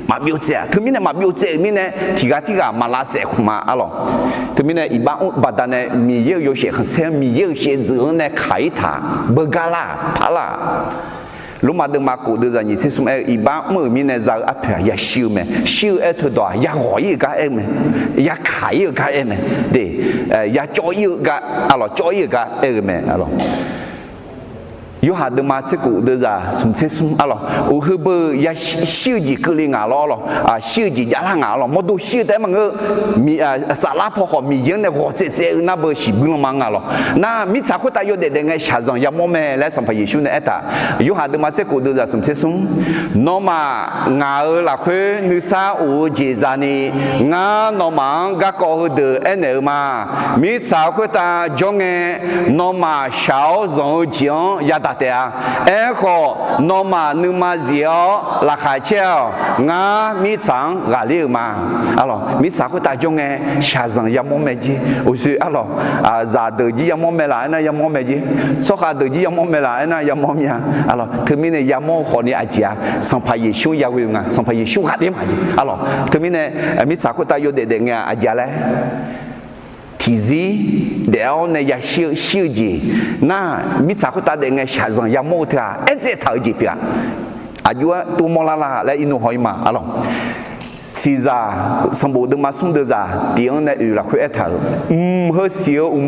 มาbiểu姐คือมีเนี่ยมาbiểu姐มีเนี่ยที่กามาลาเสกมาอะหรอคือมีเนี่ยอีบ้าบัดเนี่ยมีเยอะโยเชของเสียมีเยอะเสียที่เนี่ยไข่ถาเบกาลาพาลาลูกมาดึงมากูดึงจากนี้ที่สมัยอีบ้ามือมีเนี่ยจะอัพยาชิวไหมชิวทุกตัวอยากหอยก็เอ็มไหมอยากขายก็เอ็มไหมเดี๋ยวอยากจ่อยก็อะไรจ่อยก็เอ็มไหมอะไร有下的嘛，这个的咋，什么这什么啊咯？我后不也手机个里牙咯啊，手机牙啦牙咯，我都手得嘛个米沙拉破好米用的我这那不是不能忙啊咯。那米查会大有的个下上也么咩来上拍耶稣呢？eta有下的嘛，这个的咋什么这什么？那么牙啦会你啥有节日呢？牙那么个搞的那嘛，米查会大种个那么小人讲也大。แต่เอ้ก็นอมานึมาเสียวราคาเช่างามีสังกาเลียมาอะไรมีสังก็ตาจงเงชาซังยามอมเมจีอุสุอะไรซาเดจียามอมเมล่ะนะยามอมเมจีสกาเดจียามอมเมล่ะนะยามอมยาอะไรคือมีเนี่ยยามอขอเนี่ยอาจจะสัมภาระชูยาวิงาสัมภาระชูหัดเนี่ยมาจีอะไรคือมีเนี่ยมีสังก็ตาโยเด็ดเงาอาจจะเลยทีซีเดี๋ยวเนี่ยอย่าชิวจีน่ามิสาคุตาเดงไงชาซังยามโมเถอะเอ็นเจถอยจีเปียอายุตัวมอลาและอินุหอยมาอะไรซีซ่าสมบูรณ์มาสุ่มเดือดเดี๋ยวเนี่ยอยู่ละคุยเถอะเฮเสียวโ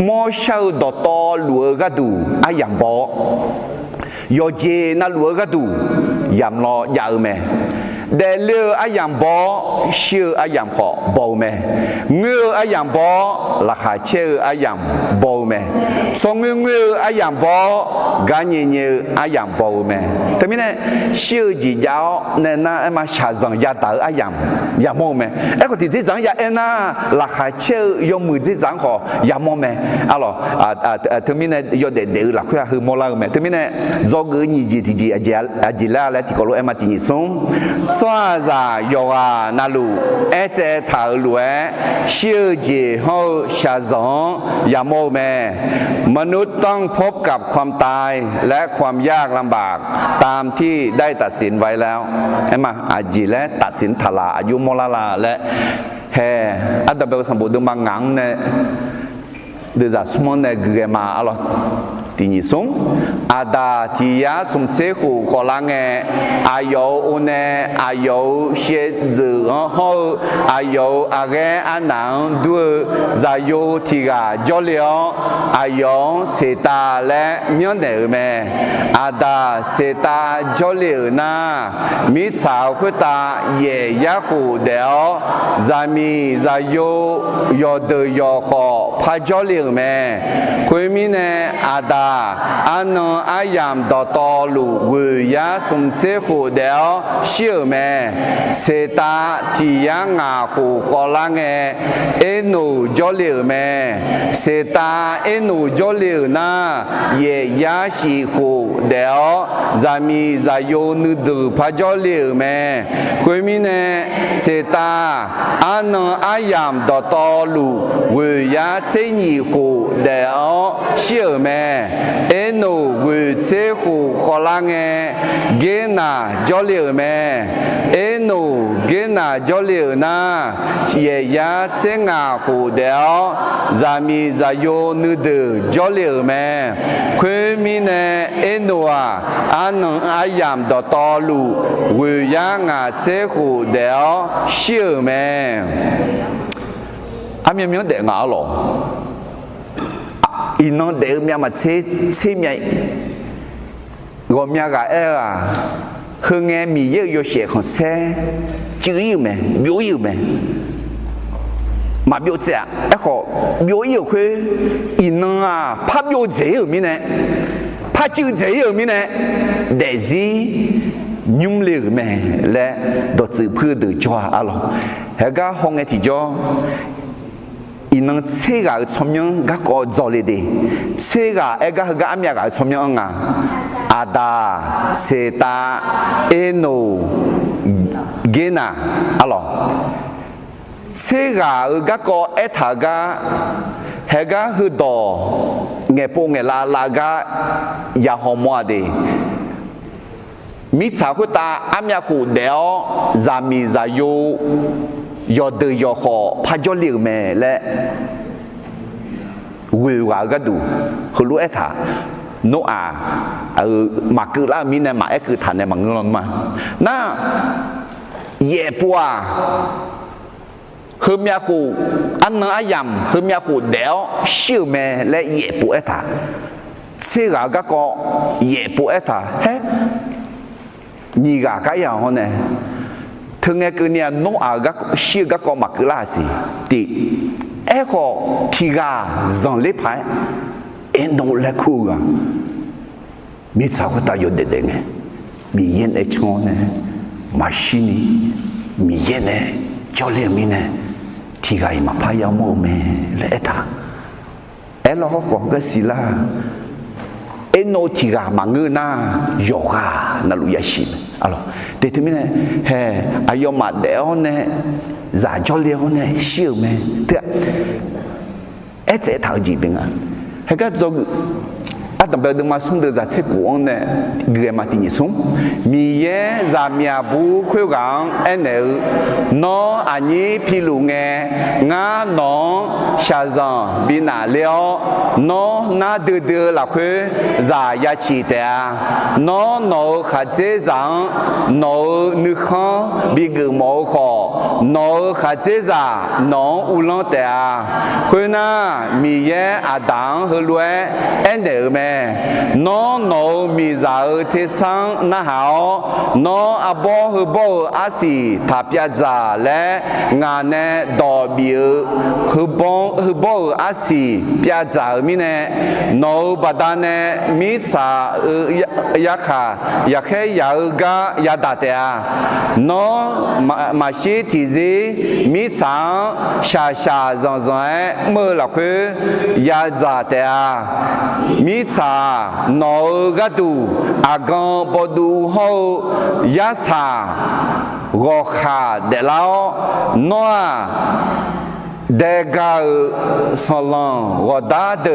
มเช่าดอตอหลัวกระดูอายังบ่ยอเจน่าหลัวกระดูยำรอยาวไหมเดลืออายังบ่ชื่ออายังขอบ่แม่เงืออายังบ่ราคาเชื่ออายังบ่แม่สองเงืออายังบ่กาเนียอายังบ่แม่แต่特别呢，小几脚那嘛下上也到一样，也冇咩，个地这张也那，那还切用木这张好也冇咩，特别呢要得啦，佢係冇啦咩，特别呢，做個你阿姐啦來提個路嘛，第二松，耍啥有啊那路，只頭路小幾好下上也冇咩，มนุษย์ต้องพบกับความตายและความยากลำบากตามที่ได้ตัดสินไว้แล้วมาอาจีและตัดสินทลาอายุโมลาลาและแห่อัตตาเบลสมบูรณ์บางงังเนี่ยเดือดสมองเนี่ยเกลือมาอะไรทีนี้ส่งอาดาที่ยาสมเสหูขอลังอายุอุเนอายุเชื่อจืดเขาอายุอะไรอันนั้นด้วยใจยุที่กาจอเลียวอายุเสตาและเมียนเดิมอาดาเสตาจอเลียวน่ามิสาวคุตาเย่ยาหูเดียวจะมีใจยุยอดยอขอพาจอเลียวคุยมีเนอาดาอันนั้นอายามต่อลูวิยาสมเสหูเดียวเชื่อแม่เสตาที่ยังอาหูขอลังนูจอลีแม่เสตานูจอลีน่าเย่ยาชีหูเดียวจะมีใจโยนึดพาจอลีแม่คุยมีเนเสตาอันนั้นอายามต่อลูวิยาเซนีหูเดียวเชื่อแม่นูวิเซหูขอลังเกน่าจอลีแม่นูเกน่าจอลีน่าเย่ยาเซงาหูเดียวจะมีใจโยนึดจอลีแม่คุยมีเนนูอันนั้นอายามต่อลูวิยางาเซหูเดียวเชื่อแม่อามีมีเด็กงาหรออีน้องเด็กมีมาเชื่อมี我มี个和俺米有些很深就有没没有没嘛表姐好没有会一能怕表姐有没呢怕就姐有没呢但是nhung liều mẹ lẽ đột sự phơi được cho alo hệ cả hong cái thì cho 이는 체가 첨령 갖고 졸리디 체가 애가 그 암야가 첨령아 아다 세타 에노 게나 알로 체가 갖고 에타가 해가 흐도 녜뽕에 라라가 야호모아디 미차후다 암야후 데어 자미자요ยอดยอขอพาจอเลียวแม่และวิวก็ดูคือรู้ไอ้ท่าโนอามาคือละมีเนี่ยมาไอ้คือฐานเนี่ยมาเงินมาน่าเย่ปัวคือมีอาคูอันนั้นอายำคือมีอาคูเดียวชิวแม่และเย่ปัวไอ้ท่าเชื่อก็เย่ปัวไอ้ท่าเฮ้นี่ก็อย่างนั้นเนี่ยถึงไงคือเนี่ยน้องอาก็เชื่อก็มาคือละสิที่ก็ที่กาจังเล็บหายน้องเล็กคู่กันมีสาวตายอยู่เด็กๆไงมีเย็นไอ้ช่องเนี่ยมาชินีมีเย็นเนี่ยเจ้าเลี้ยงมีเนี่ยที่กามาพายามโมเมเลยเอ็ดาเราก็สิละโนที่กามาเงินน่ะโยกานั่นลุยชิมalorsแต่ที่นี่เฮ้อายุมาเดียวเนี่ยจ่าจอเลี้ยงเนี่ยเชื่อไหมเถอะเจ๊ทางจีบิงอ่ะเฮ้ก็จะอัตมาเดินมาส่งเดือดจากเช็คกูเนี่ยเกลือมาที่นี่ส่งมีเย่จ่ามีอาบุคุยกันเนี่ยน้องอันนี้พิลุงงาน้องชาจังบินาเลี้ยวน้องน่าเดือดละคุยจ่ายาชีเตะน้องขัดเจจังน้องนึกข้างบิกหมอขอน้องขัดเจจ่าน้องอุลงเตะคุยน่ะมีเย่อาดัง和รวยเนี่ยแม่ น้องโนมีใจเทสังนะฮาวน้องอบอฮบออาศีทับยาจาและงานเนดอบิวฮบออาศียาจามิเนโนบดานเนมิสายาขายาแค่ยากายาดาเตอาน้องมาชีทีซีมิสังชาจงเมื่อละคือยาจาเตอามิสานอกระดูอากงปดูเฮายาสารอขาเดลาวนัวเดกาสลังวดาเด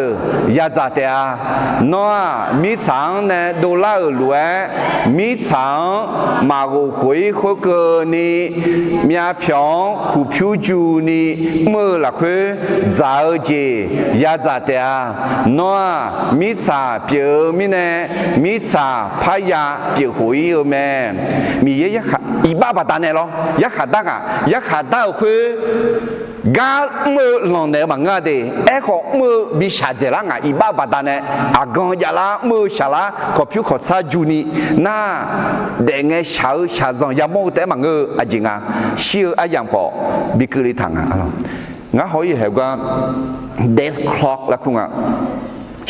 ยาจาเตอานัวมิชังเนดูลาลวยมิชังมาโกหวยขกนีมีอาพยองคูพิวจูนีเมื่อละคืจาเจยาจาเตอานัวมิชาเปียวมิเนมิชาพายาเปียวหวยเมมีเยอะค่ะอีบ้าบาตาเนลอยากขาดอ่ะอยากขาดคือกาเมื่อหลังเดียมันก็ดีขอเมื่อบิชาเจริญอีบ้าบาดาเนี่ยอากงยาลาเมื่อชาลาขอพิวขอซาจูนีน่าเด็กเงี้ยชาจงยามโมแต่มันก็จริงเชื่ออย่างพอบิกฤตทางงั้นเขาอยู่เหตุการณ์ death clock แล้วคุณ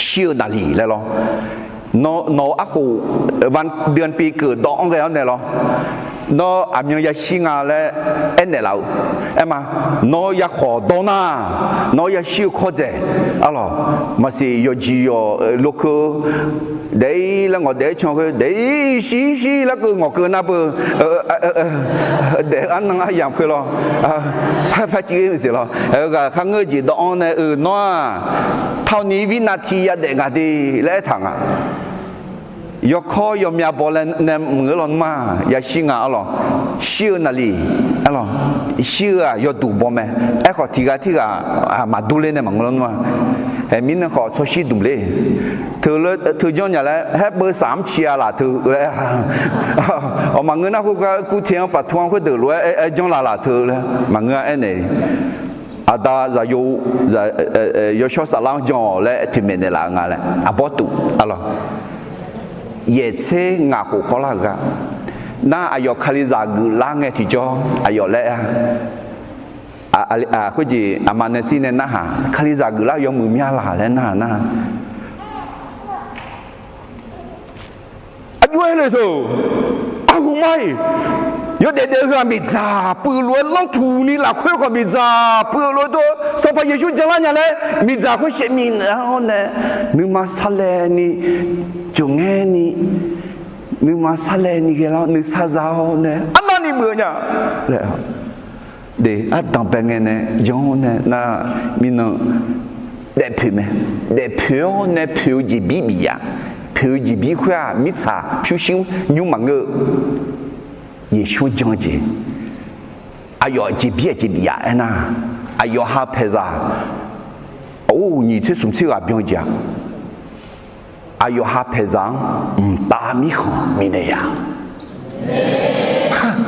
เชื่อนาฬิกาแล้วโนอาคูวันเดือนปีเกิดดองแล้วเนี่ยหรอโนอามียาชิงาเลยเนี่ยเรามาโนยาขอดอนาโนยาชิวขอเจอะไรมาสิยจีโยลูกเดี๋ยวแล้วเดี๋ยวช่วงเดี๋ยวซีแล้วก็งอเกินนับเดี๋ยวอันนั้นอย่างคือหรอพระจีนสิหรอก็ข้างเงยจีดองเนี่ยโน่เท่านี้วินาทีyaเด็กอะดีแล้วทางยกข้อยมีบอลเนี่ยมือหล่นมายาชิงอะไรเชื่อนาลีอะไรเชื่อยอดูบอมขอทีกมาดูเลยเนี่ยมันหล่นมามินขอช่วยชิดูเลยเธอย้อนอย่างไรให้เบอร์3เชียร์ละเธอเลยเอามาเงินนะกูเที่ยงปัดทวงกูเดือดเลยย้อนละเธอเลยมาเงินเนี่ยอาดาจะอยู่ชอบสลังจอและที่เมนละงานเลยอาบอตุอะไรเยเซงาหูขอลากะน่าอายคาลิซากุลางเงที่จออายเลยคุจีอามันเนซีเนน่าหาคาลิซากุลายมือมีอะไรแล้วน่าอายุอะไรตัวอาหูไม่ยอดเด็กๆก็มีจ่าปืนล้วนล่องถูนี่หลักคุยก็มีจ่าปืนล้วนตัวสภาพเยชูจังหวะเนี่ยเลยมีจ่าคุยเชมินแล้วเนี่ยนึกมาซาเลนี่จงเงี้ยนี่นึกมาซาเลนี่แกแล้วนึกซาซาเนี่ยอันนั้นนี่เบื่อเนี่ยเลยเดี๋ยวตั้งเป็นไงเนี่ยย้อนเนี่ยน่ามีน้องเด็กผิวไหมเด็กผิวเนี่ยผิวจีบีบีอ่ะผิวจีบีคุยอ่ะมิจ่าผิวชิวยุ่งมังเง也说经济，哎呦，这别呀，哎呦，哈拍啥？哦，你这什么这个不用讲，哎呦，哈拍啥？大米好，米的呀，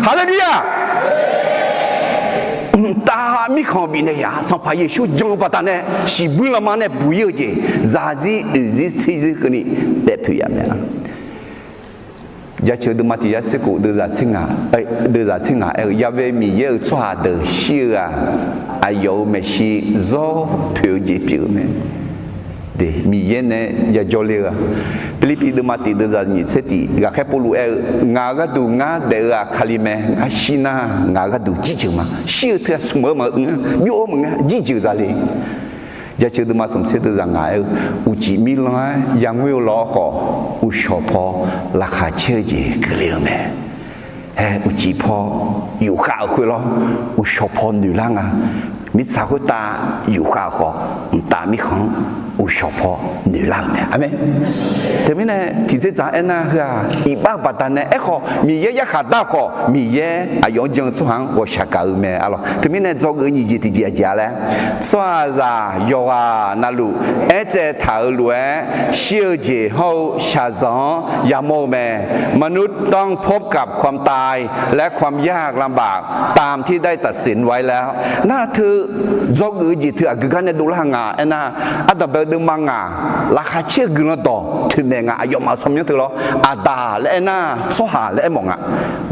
哈利路亚，大米好，米的呀，上怕也说经不单呢，是不了嘛呢？不要紧，啥子这个呢？得培养的。ya chưa được mati ya sẽ cụ đưa ra sinh à ya về mi ya cho được siêu ayo me si zo phiêu gì phiêu me để mi ya ne ya jolia Philippi được mati đưa ra như thế thì gà khép bolu ngã gà du ngã để gà kalime ngã sina ngã gà du chỉ chừng mà siêu thế sumber mà bio mà chỉ chừng ra đi ya chưa được mà sống thế được rằng ngài uchi mi lo yang will lo họ u shopo là khá chơi gì cứ liều mẹ uchi po yu khá khơi lo u shopo nữ lang mi sao cô ta yu khá họ ta mi không u shopo nữ lang mẹ amen thế mình này thì thế giá anh ha iba batan này họ mi ye ya khá ta họ mi ye ayong jeng chu hang wo shaka mẹ alo thế mình này cho cái gì thì gì là xoa ra yo na lu thế thảo lu siêu gì hậu xa gióยาโมแม่มนุษย์ต้องพบกับความตายและความยากลำบากตามที่ได้ตัดสินไว้แล้วน่าเธอจกอือจีเธอคือการดูแลงานน่าอัตตาเบ ดึงมังงาราคาเชื่อกันแล้วต่อถึงแมงายอมเอาสมยังถือหรออาดาและน่าสหาและมอง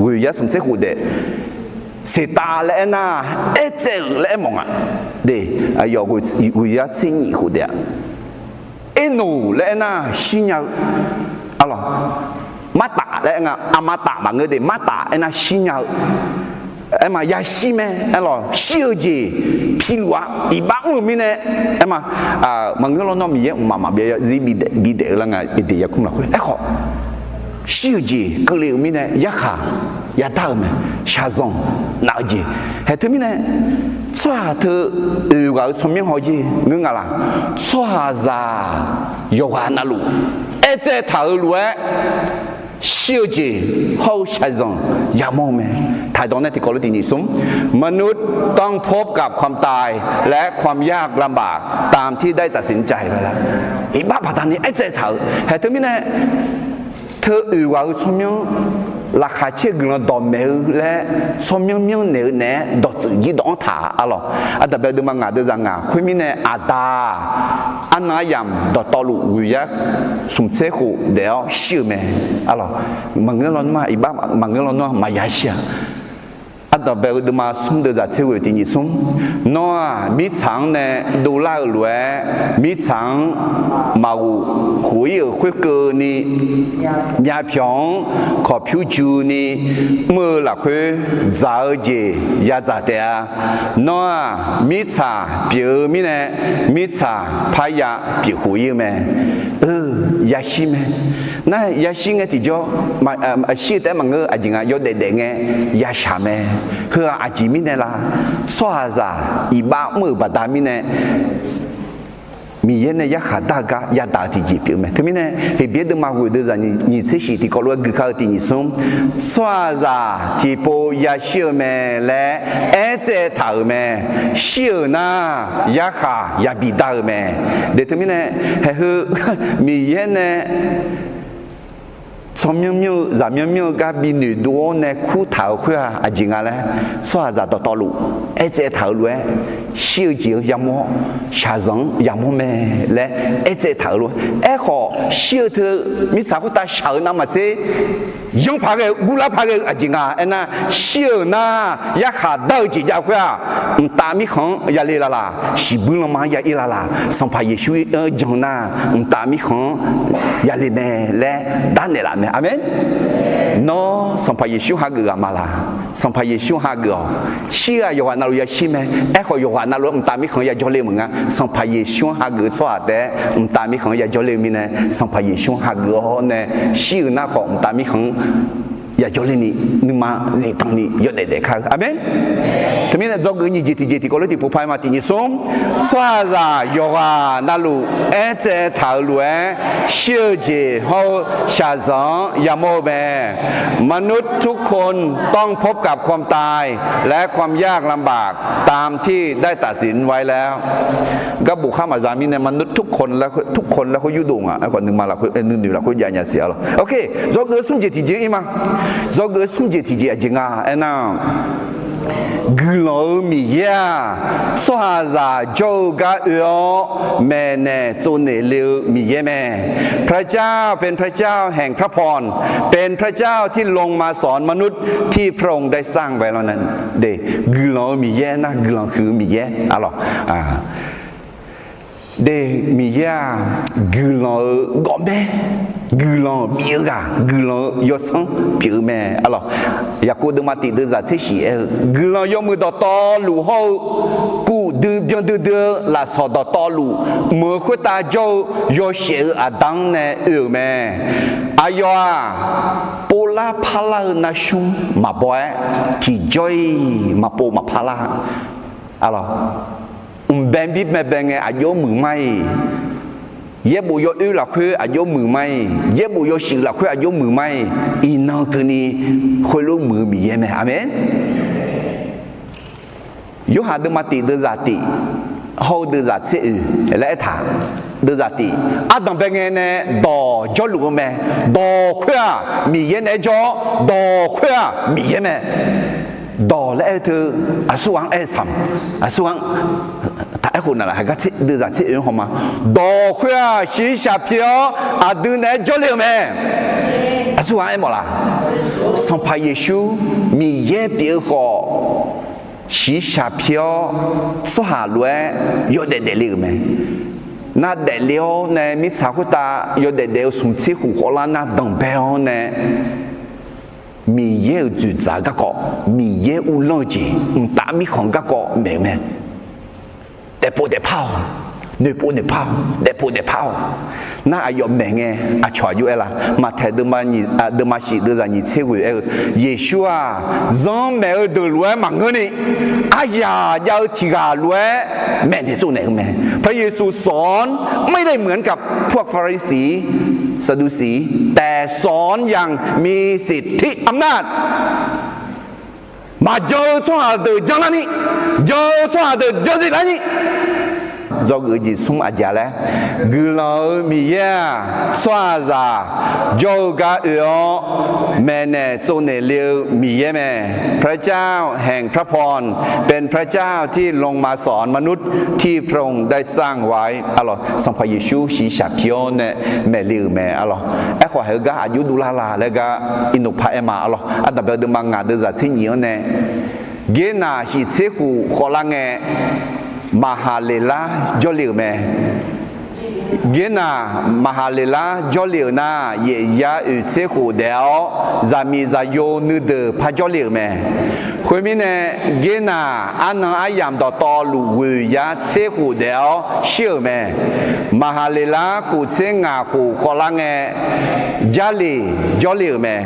วิยาสมเสกหูเดเสตาและน่าเจลและมองเดอายอกุวิยาสิ่งหูเดโนและน่าชิญาอะไรมาตาและน่าอามาตาบางเงเดมาตาและน่าชิญาmà ya xí mẹ, alors siêu gì, phi loa, ít bao nhiêu mình nè, mà người lo nó mình mà bây giờ bị để là ngay bị để cũng là cái, họ siêu gì, cái liệu mình nè, ya khá, ya đau mẹ, xa zong, nào gì, hệ thứ mình nè, xóa thứ, gọi xong miếng hỏi gì, ngưng à là, xóa ra, yêu hoa na lu, chế thảo lu siêu gì, hậu xa zong, ya mong mẹ. ถ่ายตอนนี้ที่กอลตินิสมมนุษย์ต้องพบกับความตายและความยากลำบากตามที่ได้ตัดสินใจไปแล้วอีบ้าปัตตานีไอ้เจ้าเถอะเหตุนี้เนี่ยเธอว่าสมยังราคาเชื่อเงินดอกเมลและสมยังเนื้อเนื้อดอกจืดยี่ดอกถาอะไรอันดับเดิมมางาเดิมงาคุยมีเนี่ยอาดาอันนั้นยำดอกตอลุวิยาสมเสกุเดี๋ยวเชื่อไหมอะไรมังเงินร้อนมาอีบ้ามังเงินร้อนมายาเชียอันดับเดิมมาสมเด็จจะเชื่อที่นี่สมน้อมีช้างเนี่ยดูแลรวยมีช้างมาคุยคุยกันนี่ยาพิองขอบผิวจูนี่เมื่อหลักคุยจ่าเจยาจ่าเดียน้อมีช้าเปียวมีเนี่ยมีช้าพายาเปียวคุยไหมยาชิไหมนั่นยาชิงที่จ่อมาชีแต่มังเงอจริงอ่ะยอดเด็กๆไงยาชาไหมเพื่ออาจิมิเนล่ะสวาซาอีบ้ามือบัดามิเนมีเย็นเนี่ยยาขาดากายาดาที่จีบอยู่ไหมทีนี้เนี่ยเบียดมาคุยด้วยกันนี่เชื่อสิที่เขาเรียกคือเขาที่นี่ส่งสวาซาที่โปยาเชื่อไหมและเจถาไหมเชื่อนะยาขายาบิดาไหมเดี๋ยวทีนี้เนี่ยคือมีเย็นเนี่ยสมัยนี้สมัยนี้ก็มีหนึ่งตัวเนี่ยคู่เท้าคู่อะจริงอะไรสวัสดิ์ต่อลูเจ้าเท้าลูเชี่ยวจียามโมชาซังยามโมแม่และเจ้าเท้าลูขอเชี่ยวเธอมีสาวคนตาชาวน้ำมาเจยังพาเกกุลาพาเกจริงอ่ะน่ะเชี่ยวน่ะอยากขาดดาวจีจ้าคู่อะตามีของยาเลลาลาสิบุลมาอยาอีลาลาสัมภาเยชูจังน่ะตามีของยาเลแม่และด้านเนี่ยละอาเมนน้อสัมภาเยชูฮากามาลาสัมภาเยชูฮากาเชื่อโยฮานาลุยาชิเมขอโยฮานาลุตามีของยาจอเลมึงอ่ะสัมภาเยชูฮากาสวัสดิ์ตามีของยาจอเลมินะสัมภาเยชูฮากาเนี่ยชื่อน่ะของตามีของยาจอเลนี่นึมานี่ตั้งนี่ยอดเด็กๆครับอาเมนทีนี้เนี่ยจงนี่จิตก็เลยที่ผู้พายมาที่นี่ส่งสวัสดิ์โยฮานาลุเจ้าเท้าลุเชื่อจีเขาชาซังยามโมเบมนุษย์ทุกคนต้องพบกับความตายและความยากลำบากตามที่ได้ตัดสินไว้แล้วก็บุคคลอาจารย์มีในมนุษย์ทุกคนแล้วเขายุดงอ่ะไอ้คนหนึ่งมาละคนหนึ่งอยู่ละคนยาเสียแล้วโอเคจงสุ่มจิตที่จีมาจงสุ่มจิตที่จีจริงอ่ะไอ้น่ะกุลามียาสวาซาโจกาเออแม่เนโจเนเลวมีเยแม่พระเจ้าเป็นพระเจ้าแห่งพระพรเป็นพระเจ้าที่ลงมาสอนมนุษย์ที่พระองค์ได้สร้างไว้แล้วนั้นเดกุลามีเยนะกุลาคือมีเยอะไรเดมียากุลากอมเบกุลาเบียกากุลายสังเปียวแม่อะไรอยากกูดูมาติดดูจากที่สี่กุลายมือต่อลูเขากูดูเบียงดูลาสอต่อลูเมื่อคุตาโจยเสียอาดังเนี่ยแม่อายาโปลาพาลานาชุมมาบ่อยที่จอยมาโปมาพาลาอะไรแบงบิบแม่แบงไงอายุมือไม่เย็บบุยอื้อหลักคืออายุมือไม่เย็บบุยสิหลักคืออายุมือไม่อีนอคือนี่คุยลูกมือมีเยไหมอาเมนยุหาดูมาติดูจัติเขาดูจัติและถ่าดูจัติอาดัมเป็นไงเนี่ยดอจอลูกแม่ดอคุยมีเยเนี่ยจอดอคุยมีเยไหม đỏ lẽ thứ à xuống ai sắm à xuống tại khu nào là cái chị đưa ra chị ứng không mà đỏ khoa xí xà phiếu à đưa này cho liệu mẹ à xuống ai mà là xong phải Giêsu mi ye biểu họ xí xà phiếu số hà lúa yo để liệu mẹ na để liệu này mi sao cô ta yo để sung chi khu họ là na đồng béo này mi ye chủ giá các cọ mi ye u lo gì ta mi không các cọ mẹ mẹ để phao nơi bộ để phao na ai yom mẹ nghe à chọi yêu là mà thề đưa mà chỉ đưa ra nhị chế quỷ Giêsu à giống mẹ đưa lúa mà ngơ nè ai ya giao chỉ gà lúa mẹเนี่ย做ไหนแม่พระเยซูสอนไม่ได้เหมือนกับพวกฟาริสีซาดูสีแต่สอนอย่างมีสิทธิอำนาจมาเจอช่วงเดือนจังนี้เจอช่วงเดือนจังนี้ do người gì sung ở nhà đấy người lão mi ya xoa ra do cả yếu mẹ nè做ในเลี้ยวมีเยแม่พระเจ้าแห่งพระพรเป็นพระเจ้าที่ลงมาสอนมนุษย์ที่พระองค์ได้สร้างไว้อะไรสัมพยิชูชีชาพิโอเนแม่เลี้ยวแม่อะไรไอ้ขวาเหกาอายุดูลาลาแล้วก็อินุพะเอมาอะไรอันดับเดิมมังงาเดินจากที่เหนียวเนเกน่าชีเซกูขอลังเงมหาเลลาจอลิวแม่เกน่ามหาเลลาจอลิวน่าเยียาอุเซกูเดียวจะมีจะโยนึเดพะจอลิวแม่คนมีเนี่ยเกน่าอันนั้นอายามต่อตอลูวิยาเซกูเดียวเชื่อแม่มหาเลลากูเซงาคูขอลังเงจาลีจอลิวแม่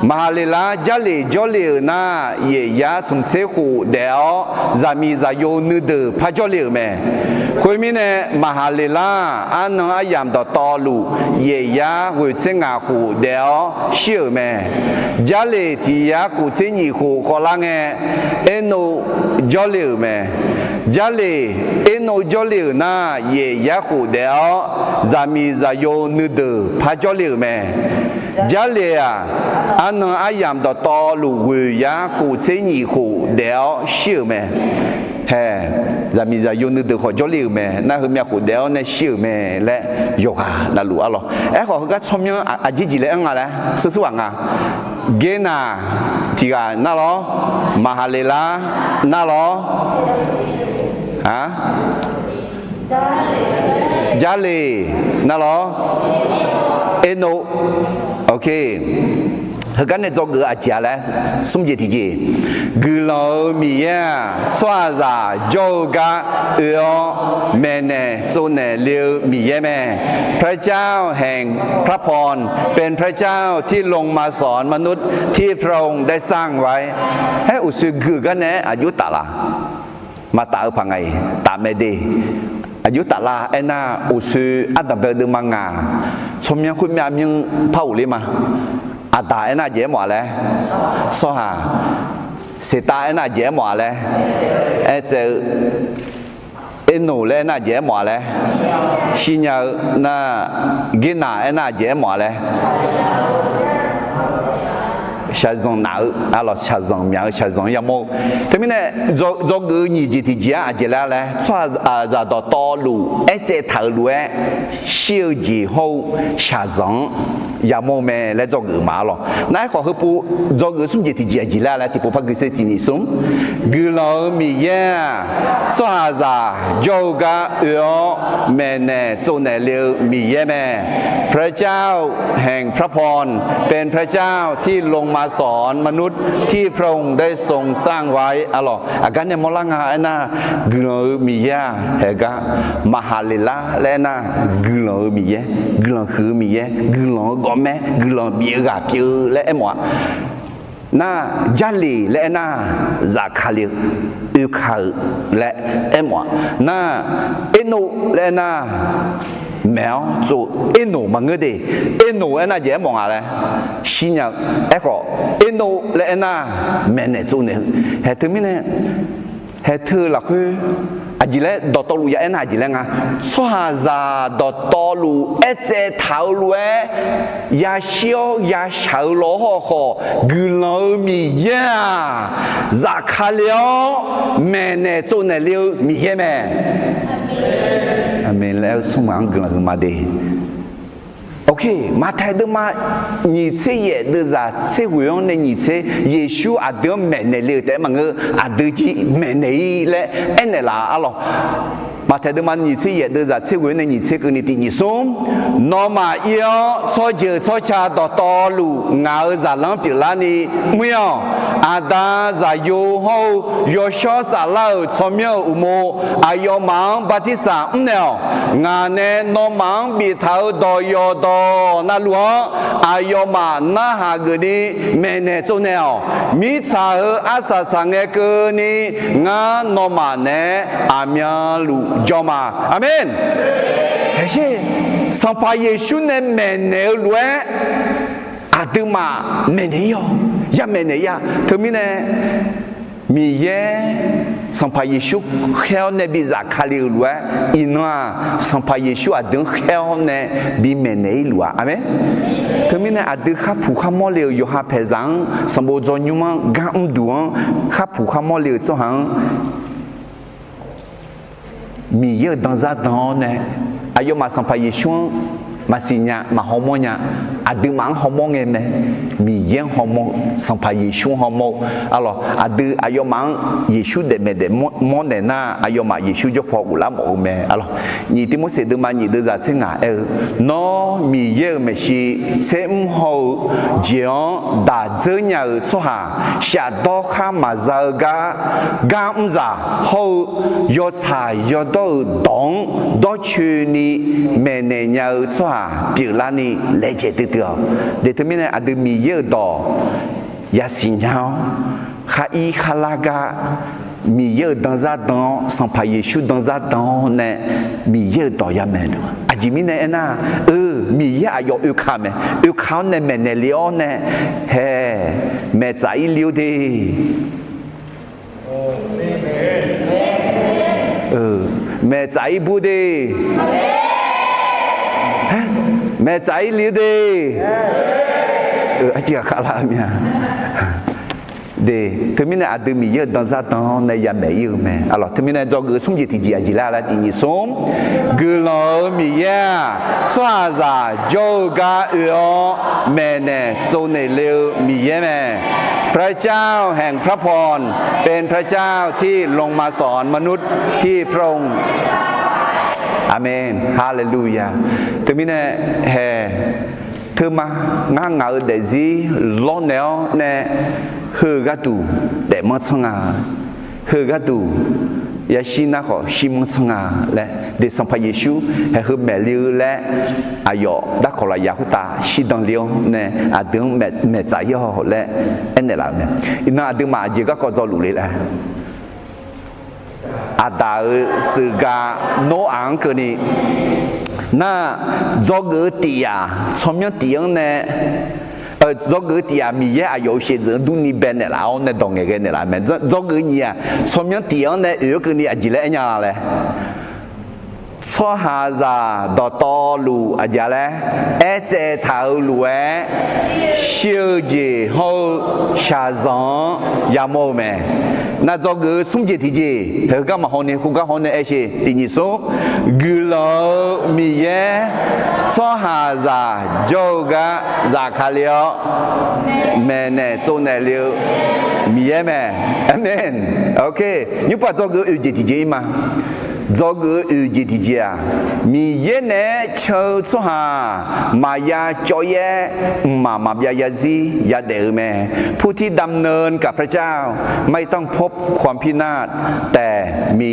มหาเลลาจาลีจอลีน่าเยียาสมเสหูเดียวจะมีจะโยนึเดพะจอลีแม่คนมีเนี่ยมหาเลลาอันนั้นอายามต่อตอลูเยียากุเซงาหูเดียวเชื่อแม่จาลีที่ยากุเซญีหูขอลังเงเอโนจอลีแม่จาลีเอโนจอลีน่าเยียาหูเดียวจะมีจะโยนึเดพะจอลีแม่จาลีอ่ะอันนั้นอายามต่อตอลูวิยากูเซญีหูเดียวเชื่อแม่เฮ้จะมีจะยูนึกถึงขอจอลิวแม่น่าคือเมียหูเดียวเนี่ยเชื่อแม่และโยกาน่ารู้อะไรขอเขาก็ชมยังอาจิจิเลยอังอะไรสุดๆอ่ะเกน่าที่กันน่าหรอมหาเลลาน่าหรอฮะจาลีน่าหรอเอโนโอเคเขากันเนี่ยจอเกืออาจารย์แล้วสมเจติจีกุลามียาสวาซาจอกาเออแม่เนโซเนเลียวมีเยแม่พระเจ้าแห่งพระพรเป็นพระเจ้าที่ลงมาสอนมนุษย์ที่พระองค์ได้สร้างไว้ให้อุสุกุกันเนี่ยอายุตาลามาตาพังไงตาเมดีอายุตาลาเอ็น่าอุสุอัตตาเบลดึงมังงาชมยังคุณแม่ยังเผาเลยมาอาตาเอ็น่าเยี่ยมหมดเลยสหาเสตาเอ็น่าเยี่ยมหมดเลยเจอเอ็นโนเล่น่าเยี่ยมหมดเลยชิญญาน่ากินน่าเอ็น่าเยี่ยมหมดเลยชาซองหนาวอะไรชาซองเมียชาซองยามโมทีนี้เนี่ยจอกูนี่จิตใจอาจจะแล้วเลยชาจะต่อตอลูเจถาลูเชี่ยวจีโฮชาซองยามโมแม่และจอกูมาหรอนั่นขอคือปูจอกูสมจิตใจอาจจะแล้วเลยที่ปูพักกิเศษที่นี่สมกูเรามีเยอะชาจะจอกูแม่เนี่ยจงในเลี้ยวมีเยอะแม่พระเจ้าแห่งพระพรเป็นพระเจ้าที่ลงมาสอนมนุษย์ที่พระองค์ได้ทรงสร้างไว้อะไรอาการเนี่ยมลังหาเนากุลมีเยอะเฮกามหาเลลาและนากุลมีเยอะกุลคือมีเยอะกุลก็แม่กุลเบียกับเปียและเอ็มวะน่าจาลีและน่าจากคาลิอุคาและเอ็มวะน่าเอโนและน่าแมว做เอโนมังเงดีเอโนเอน่าเยมองอะไรชิญญาก็เอโนและน่าแม่เนี่ย做เนี่ยเหตุมีเนี่ยเหตุหลักคืออา อาจิเลดอตลูยาเอ็นอาจิเลงอ่ะสวาซาดอตลูเอเจเท้าลูเอยาเชียวยาเฉาโลหะขอกุลมีเยาจากคาเลียวแม่เนโจเนเลียวมีเยแม่อาเมนแล้วสมังกุลมาดีโอเคมาไทยเดิมมา你这也的咋这会用的你这耶稣阿德美内了แต่มันก็阿德จี美内了อันนั้นละอะล่ะมาไทยเดิมมา你这也的咋这会用的你这个你第你送นอมาเอียวชอเจอชอชาต่อตอลูงาจะลังปิลานี่ไม่เอาอาดาจะโยโฮโยชอสาลาชอมยอุโมอายอมังปฏิสามเนาะงานเนนอมังบิเท้าดอยดอนาลัวอายอมานาหากนี่เมเนโจเนาะมิชาอาสาสังเกนี่งานนอมาเนอามีลูจอมาอาเมนเฮ้ยสัมภาเยซูเนเมเนลวยอาดึมาเมเนยอยาเมเนยเธอมีเนมีเยสัมภาเยซูเขลเนบิจากคาลิลวยอินว่าสัมภาเยซูอาดึงเขลเนบิเมเนยลัวอาเมนเธอมีเนอาดึข้าผู้ข้ามอเลวอยู่หาเพจังสมบูรณ์จนยุมังกางดวงข้าผู้ข้ามอเลวสหังมีเยอะดังซาดอนเนอายุมาสัมภาเยซูมาสิญญามาฮอร์โมนอาดึมังฮอร์โมนเองเนมีเยอะฮอร์โมนสัมภาเยซูฮอร์โมนอะไรอายุมังเยซูเดเมเดมอนเดน่าอายุมาเยซูจะพอกุลาโมเมอะไรนี่ที่มุสลิมนี่เดือดจังอ่ะน้อมีเยอะไม่ใช่เซมโฮเจียงดาเจเนียชัวฮะชาดอข้ามาเจอกากามจ่าโฮยอดชายยอดดงดอชูนีเมเนเนียชัว比拉尼来解的掉，这他们呢，阿都米有到，也新疆，哈伊哈拉个米有当啥当，上拍耶稣当啥当呢？米有到也没了，阿吉米呢那，米也要有看没，有看呢没呢了呢，嘿，没在了的，没在不的。แม่ใจลีเดอาจจะขาลามีเดทมินะอาดมีเยอะดังซาตอนในยามไม่ยืมแม่อะไรทมินะจอกุสมจิตจีอาจิลาละที่นี่สมกุลมีเยอะสวาซาโจกาเออแม่เนโซเนเลวมีเยอะแม่พระเจ้าแห่งพระพรเป็นพระเจ้าที่ลงมาสอนมนุษย์ที่พระองค์อาเมนฮาเลลูยาเธอมีเนี่ยเฮเธอมางานเงาเดซี่ล้อเนลเนี่ยเฮกาตูเดมัชงาเฮกาตูยาชินาขอชิมัชงาและเดสัมภาเยซูเฮเมลิวและอายอดักขอลายาคุตาชิดังเลียวเนี่ยอาดึงเมจ่ายอและเอ็นเนล่ะเนี่ยอินาดึงมาเจก็จะรู้เลยแหละอาดา这个诺昂个呢，那这个地呀，从明地样呢，这个地呀，米也有些人都你变的啦，我那当个的啦，这个你呀，从明地样呢，有个你阿几来样嘞？错下子到道路阿家嘞，一直头路诶，小姐好下上也冇咩。那这个送节体节，后个嘛好呢，后个好呢，而且第二送，古老米耶，错下子就个ราคาเลี้ยวแม่เนี่ยโจเนี่ยเลี้ยวมีเยไหมอาเมนโอเคนี่พอ这个有节体节嘛。这个有节体节啊，米耶呢，求出哈，มายาจอยมาบยายาซียาเดิมแม่ผู้ที่ดำเนินกับพระเจ้าไม่ต้องพบความพินาศแต่มี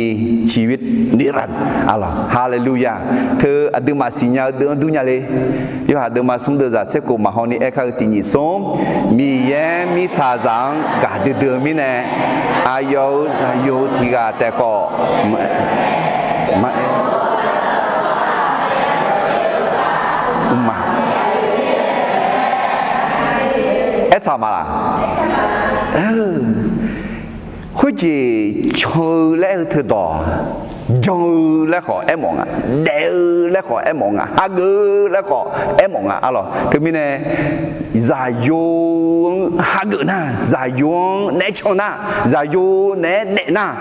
ชีวิตนิรันดร์อัลลอฮ์ฮาเลลูยาเธออดึมาสิญญาเดินดุนยาเลยยอดเดิมาสมเด็จจากเสกุมาฮอนี่เอข้าตินิสมมีเยมีชาจังกาเดิมนี่แน่อายุที่กาแต่ก็มาเอชามาล่ะคุยจีโชว์แล้วเธอต่อ Jong là khó em mong à, đều là khó em mong à, hagơ là khó em mong à, alo, thứ mình này, giải dụng hagơ na, giải dụng nét chọn na, giải dụng nét đệ na,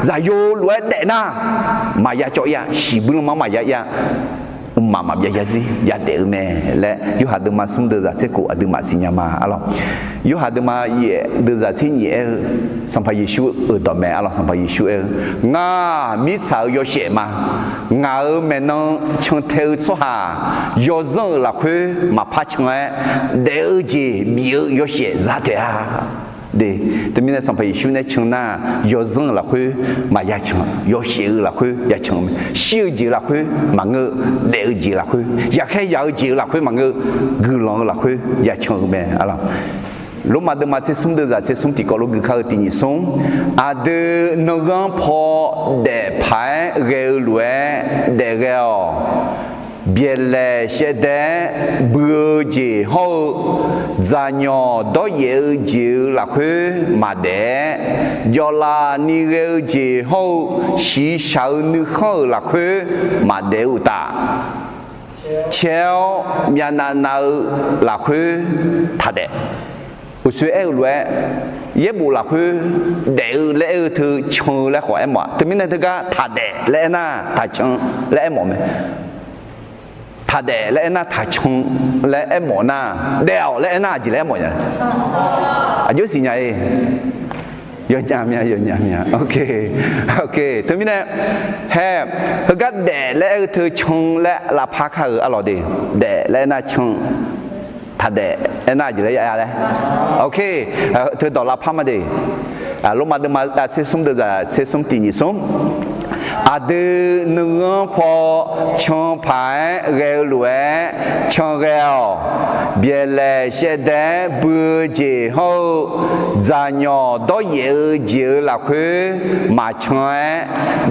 giải dụng lúa đệ na, mà ya cho ya, chỉ bưng mà ya. Mama biaya gì, ya deh me, le, you had ma sum de zat ko adu ma sinya ma, alo, you had ma ye de zat ye, sampai Yesus do me, alo sampai Yesus, nga mi sao yo she ma, nga me no chung theo so ha, yo zong la khui ma pa chung de ji mi yo she zat ya. Để từ mình sang phải xuân này chung na, yo zong là khui mà ya chung, yo siêu là khui ya chung, siêu gì là khui mà ngư, đều gì là khui, ya khai ya gì là khui mà ngư, gư long là khui ya chung mẹ, alo. Lúc mà đêm sẽ sum được sẽ sum thì có lúc khởi tình sum, de nông phò để phải gel lúa để gel. Biết là sẽ để bữa gì hậu gia nhỏ đó yêu chịu là khứ mà để do là ni yêu gì hậu chỉ sau nữ khâu là khứ mà để ta chéo nhà nào là khứ thật đấy một số yêu lúa yếp bù là khứ để lẽ thứ chung lẽ khỏi em mà thì mình nói thứ cả thật đấy lẽ na thật chung lẽ em mà thà để lẽ na thà chung lẽ em mỏ na đèo lẽ na chỉ lẽ em mỏ nhỉ à nhớ gì nhỉ nhớ nhà ok thế mình này hè thứ cái để lẽ thứ chung lẽ là phá khử à lò đi để lẽ na chung thà để lẽ na chỉ lẽ à đấy ok thứ đó là phá mà đi à lúc mà đừng mà sẽ sống được là sẽ sống tình gì sống de nương phò chọn phải gel lúa chọn gel biết là sẽ để bữa gì hậu gia nhỏ đó dễ là khứ mà chọn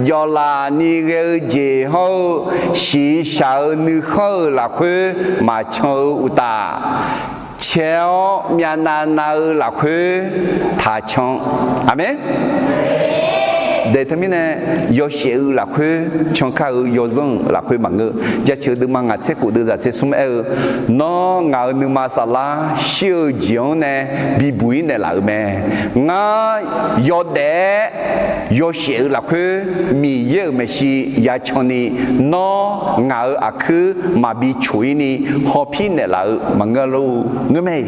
do là ni gel gì hậu chỉ sau nữ khâu là khứ mà chọn ta chéo miền nào là khứ thà chọn amen. Để thế mình này, yo xíu là khuê, trong các yo zong là khuê bằng ngữ, giá chiếu được mang ngặt sẽ cụ được ra sẽ sum nó ngào nương mà sa la, xíu giông này, bị bụi này là mẹ, ngà yo đẻ, yo xíu là khuê, mi yêu mẹ si, giá cho ni, nó ngào à khứ mà bị chui ni, họ pin này là bằng ngữ lu, ngữ mẹ,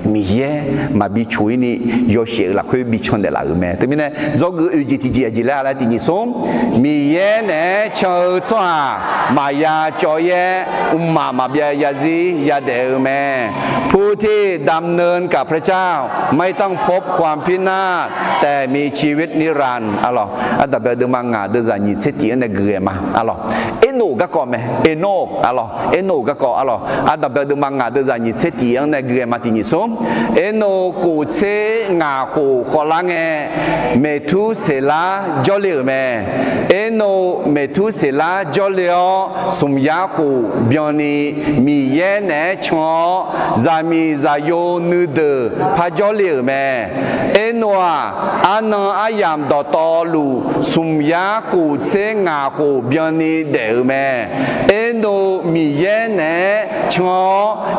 mi yêu mà bị chui ni, yo xíu là khuê bị chọn này là mẹ, thế mình này, do ngữ UGTG chỉ là lại tình sống mi ye nè chờ xoa mà ya cho ye mà bia ya gì ya đềuแม่ผู้ที่ดำเนินกับพระเจ้าไม่ต้องพบความพินาศแต่มีชีวิตนิรันดร์อะหรออัตตาเบลเดมังงาเดซานิเซติอันเกเรมาอะหรอเอโนก็ก่อแม่เอโนอะหรอเอโนก็ก่ออะหรออัตตาเบลเดมังงาเดซานิเซติอันเกเรมาtình sốngเอโนกูเซงาโคขอลังเมทุเซลาจอเลแม่เอโนเมทุเซลาจอเลสมยาโคเบียนีมีเยเนชอซามีซาโยนูเดพาจอเลแม่เอโนอานังอายามดอตอลูสมยากูเซงาโคเบียนีเดแม่เอโนมีเยเนชอ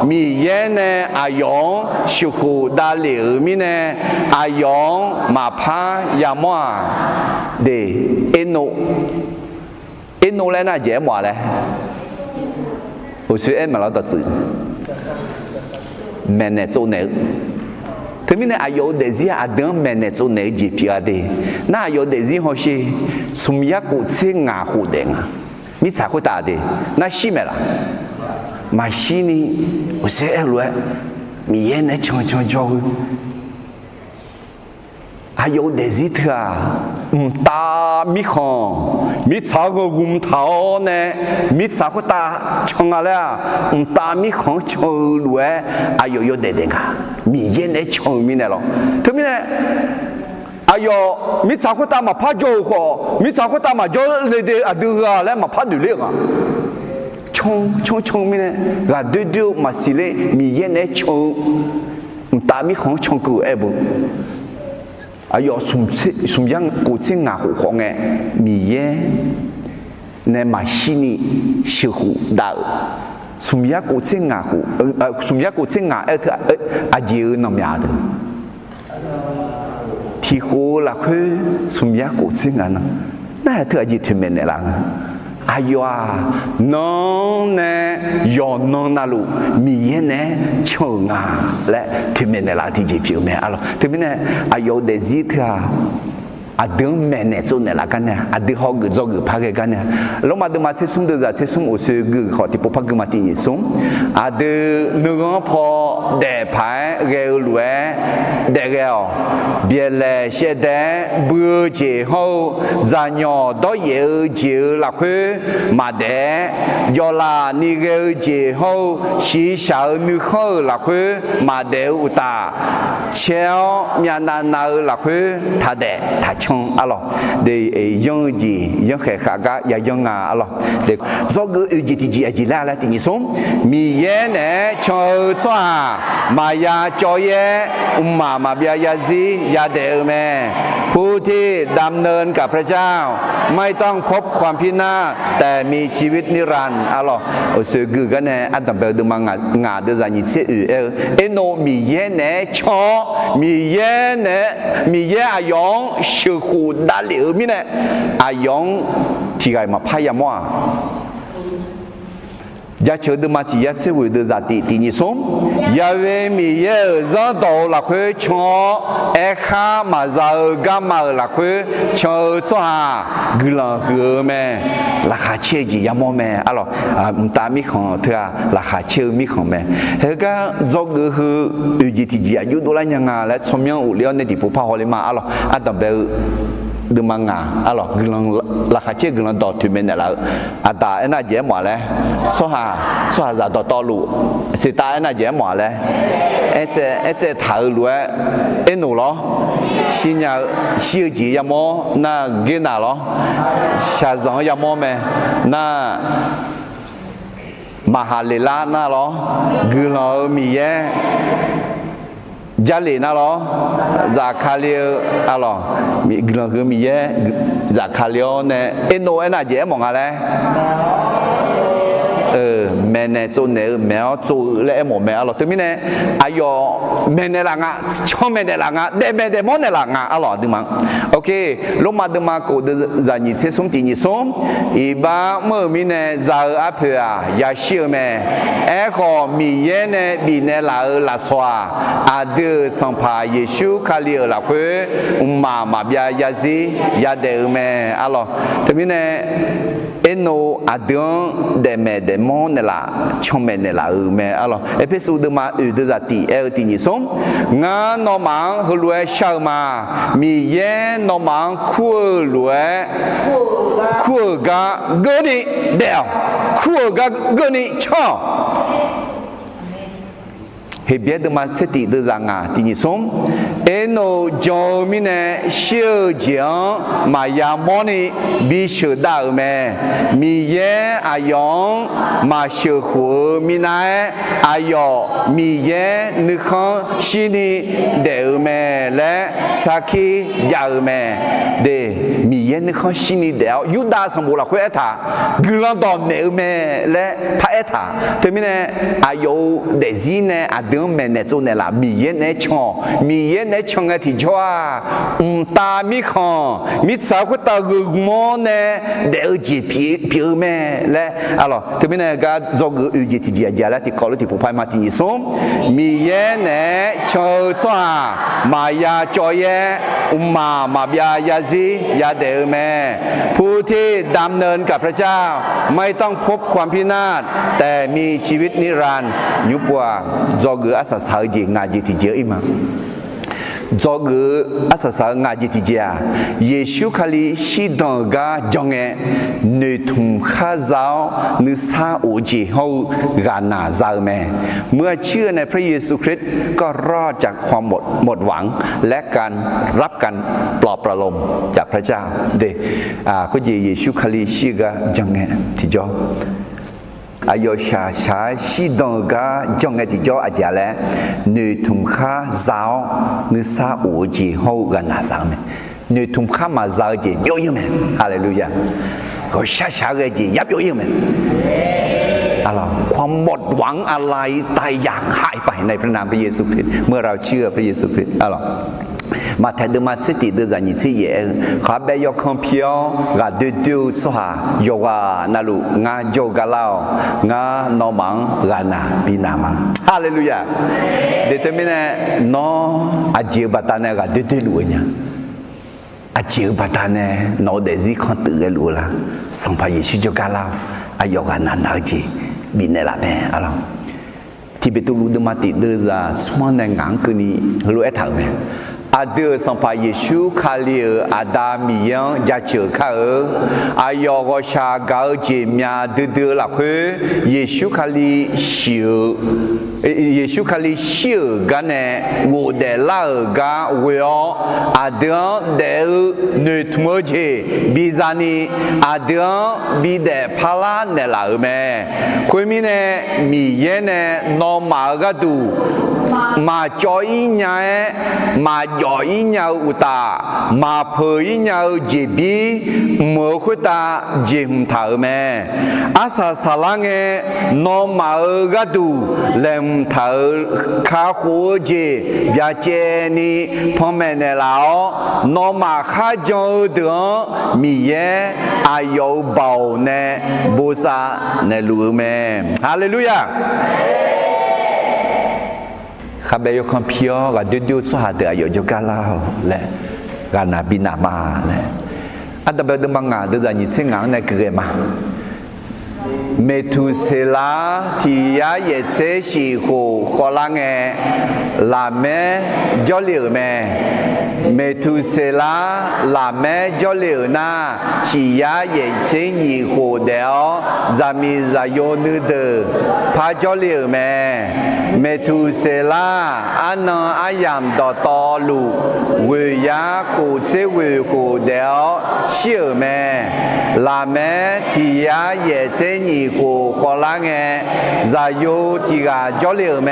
มีเยเนอายองชุกูดาเลมีเนอายองมาพายามัวเดเอโนเลยน่าเจ๋งว่าเลย我学เอ็มมาแล้วตัดสินแม่เนี่ย做เนี่ยถึงมีเนี่ยอายุเด็กที่อาดังแม่เนี่ย做เนี่ยจีพีอาเดน่าอายุเด็กที่เขาใช้สมยากุเชงาหูเด้งอ่ะมีสาขุตาเดน่าชิมละมาชินี่我学เอ็มเลยมีเย็นเนี่ยชงจ้า还有的是特大米糠，米炒个红桃呢，米炒个大葱啊了，大米糠炒卤哎，还有的啊，米盐的炒米呢咯，特别呢，哎呦，米炒个大嘛怕焦火，米炒个大嘛焦来的啊丢啊来嘛怕丢了啊，葱米呢，啊丢嘛是嘞米盐的炒，大米糠炒个哎不。要从样过程啊好好嘅米耶，呢嘛西尼小户大，从样过程啊好，从样过程啊阿姐那么样的，提好啦去从样过程啊呢，那特阿姐推门的啦。ayo non ne yo non na lu mi ye ne chonga le timene la ti ji piu me alors timene ayo des itra adeng mene zo ne la kan ne adi ho ge zo ge pa ge kan ne lo ma de ma che sum de za che sum o se ge kho ti po pa ge ma ti ni sum ade ne gon pho de pai ge lu de ge o bie le she de bu ji ho za nyo do ye ji la khu ma de yo la ni ge ji ho xi xiao nu ho la khu ma de u ta cheo mya na na la khu ta de ta alors de yong ji yong khe kha ga ya yong nga alors de zo ge ji ti ji a ji la la ti ni som mi ye ne cho zwa ma ya jo ye ma ma bia ya zi ya de me ผู้ที่ดำเนินกับพระเจ้าไม่ต้องพบความพินาศแต่มีชีวิตนิรันดร์alors ce que gane adam be de manga nga de za ni se e no mi ye ne cho mi ye ayong shi hu da liu mi ne ayong ti gai ma pa ya mo ya chờ được mà chỉ ya sẽ về được giá trị thì sống ya về mi ya ra đầu là khơi cho kha mà giờ gamma là khơi cho ha gula mẹ là khá chơi gì ya mò mẹ alors ta mi không thưa là khá chơi mi không mẹ thế cái do cái hư gì thì gì ayu đôi nhang à lại trong miệng u liao này thì bố phao mà alors adam be de manga alors glang la khache glang do tu men la ata ena je mo le so ha za do lu se ta ena je mo le ete thao lu e no lo xin nhà siêu ji ya mo na ge na lo sha zong ya mo me na mahalela na lo glang mi ye gia lì na lo giả khá liêu alors mi glang gơ mi ye giả khá liêu ne eno ena je mo nga le mene zo ne meo zo le mo me alors tumi ne ayo mene la nga cho mene la nga de mo ne la nga alors du mang ok lo ma de ma ko de za ni che sum ti ni sum i ba mo mi ne za a phe ya shi me e ko mi ye ne bi ne la swa a de sang pa yesu kali la phe ma bia ya zi ya de me alors tumi ne eno adon de me de mon la chome ne la me alors épisode de ma de zati ti ni som nga no mang hu lue shao ma mi ye no mang khu lue khu ga ge ni de khu ga ge ni cho he bia de ma seti de zanga ti ni som eno jo mi ne xiu jiang ma ya mo ni bi shu da me mi ye ayong ma shu hu mi nai ayo mi ye nu khon shi ni de me le saki ya me de mi ye nu khon shi ni de yu da sam bo la khwe ta glan do me le pa eta te mi ne ayo de zi ne adon me ne zo ne la mi ye ne chon mi ye ne chong thì cho ta mi không mi sao có ta gừng mò nè để ở chỉ piu mẹ lẽ alors thì mình này ga do gừng chỉ thì là thì có thì phụ phải mà thì sống mi ye nè cho mà ya cho ye mà bia ya gì ya để mẹ ผู้ที่ดำเนินกับพระเจ้าไม่ต้องพบความพินาศแต่มีชีวิตนิรันดร์ยุบว่าจอกืออาศัยสายจีงาจีที่เจออีมาdo gu asasa nga ji ti ja yesu khali shi dong ga jong e ne thum kha zao nu sa o ji ho ga na za me เมื่อเชื่อในพระเยซูคริสต์ก็รอดจากความหมดหวังและการรับการปลอบประโลมจากพระเจ้าเดก็เยซูคริสต์ชิกาจงเงที่จอ อายุชาชีดงกาจงเงติจ่ออาจารย์แล้วนึกทุ่มข้าสาวนึกซาอูจีเขากันน่าสังไหมนึกทุ่มข้ามาสาวจี表演ไหมฮาเลลูยาก็ชา个จียับ表演ไหมอะไรความหมดหวังอะไรตายอย่างหายไปในพระนามพระเยซูคริสต์เมื่อเราเชื่อพระเยซูคริสต์อะไรมาแทนเดิมมาสติเดินจากนี้สิเองข้าเบยคอมพิวกาดูสหายกานาลูงาโจกาลาวงานอมังกานาบินามาฮาเลลูยาเดตมิเนนออาเจียบัตาเนกาดูลูเนี่ยอาเจียบัตาเนนอเดซิคันตือลูละสัมภาเยชูโจกาลาวอายกานานาจีบินเนลาเปอะไรที่เป็นตัวลูดมาติเดินจากสวรรค์ในงานคืนนี้รู้เอถามไหมอาเดอสัมภาเยซูคาลีอาดามียังจัดเจอข้าอายกชากาเจมียเดือละคือเยซูคาลีชิวกันเนวูเดลากาเวออาเดอเดอเนทมเจบิซานีอาเดอบิเดพาลาเนลาเมคุยมีเนมีเยเนนอมากาดูมาจอยเนามาจอยเนาอุตามาเพยเนาเจบีเมื่อคุตาเจมถาเมอาซาสลังเอนอมากาดูเลมถาข้าหัวเจบยาเจนีพ่อแม่เนลานอมาข้าจอเดือมีเยอายุเบาเนบูซาเนลูเมฮาเลลูยาข้าเบยคอมพิวก็ดูสหายอายุจุกาลาวและการนาบินามาและอันดับเดิมบางงานเดินจากนี้สิ่งงานในเกลือมาเมทุเซลาที่ยาเยเซชิโกขอลังเอลาเมจอลิเมเมทุเซลาลาเมจอลินาที่ยาเยเซนิโกเดลซามิซาโยนุเดพาจอลิเมเมทุเซลาอันนอายามดอตอลูเวยาโกเซเวโกเดลเชื่อเมลาเมที่ยาเยเซนิโกขอลังเอซาโยที่กาจอลิเม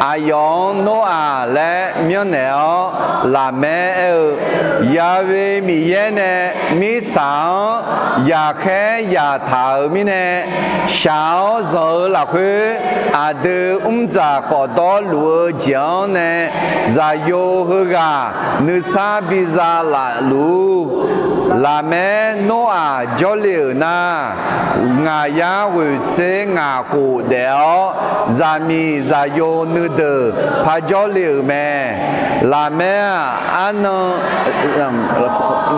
อายองโนอาและเมียนเนลลาเมยาเวมีเยเนมิสังยาแค่ยาถามิเนชาวโซลักอาเดจาขอดอลัวเจียงเนซาโยฮกานุซาบิซาลาลูลาเมโนอาจอลินางายาวิเซงาคูเดลซามิซาโยนุเดพาจอลิเมลาเมอัน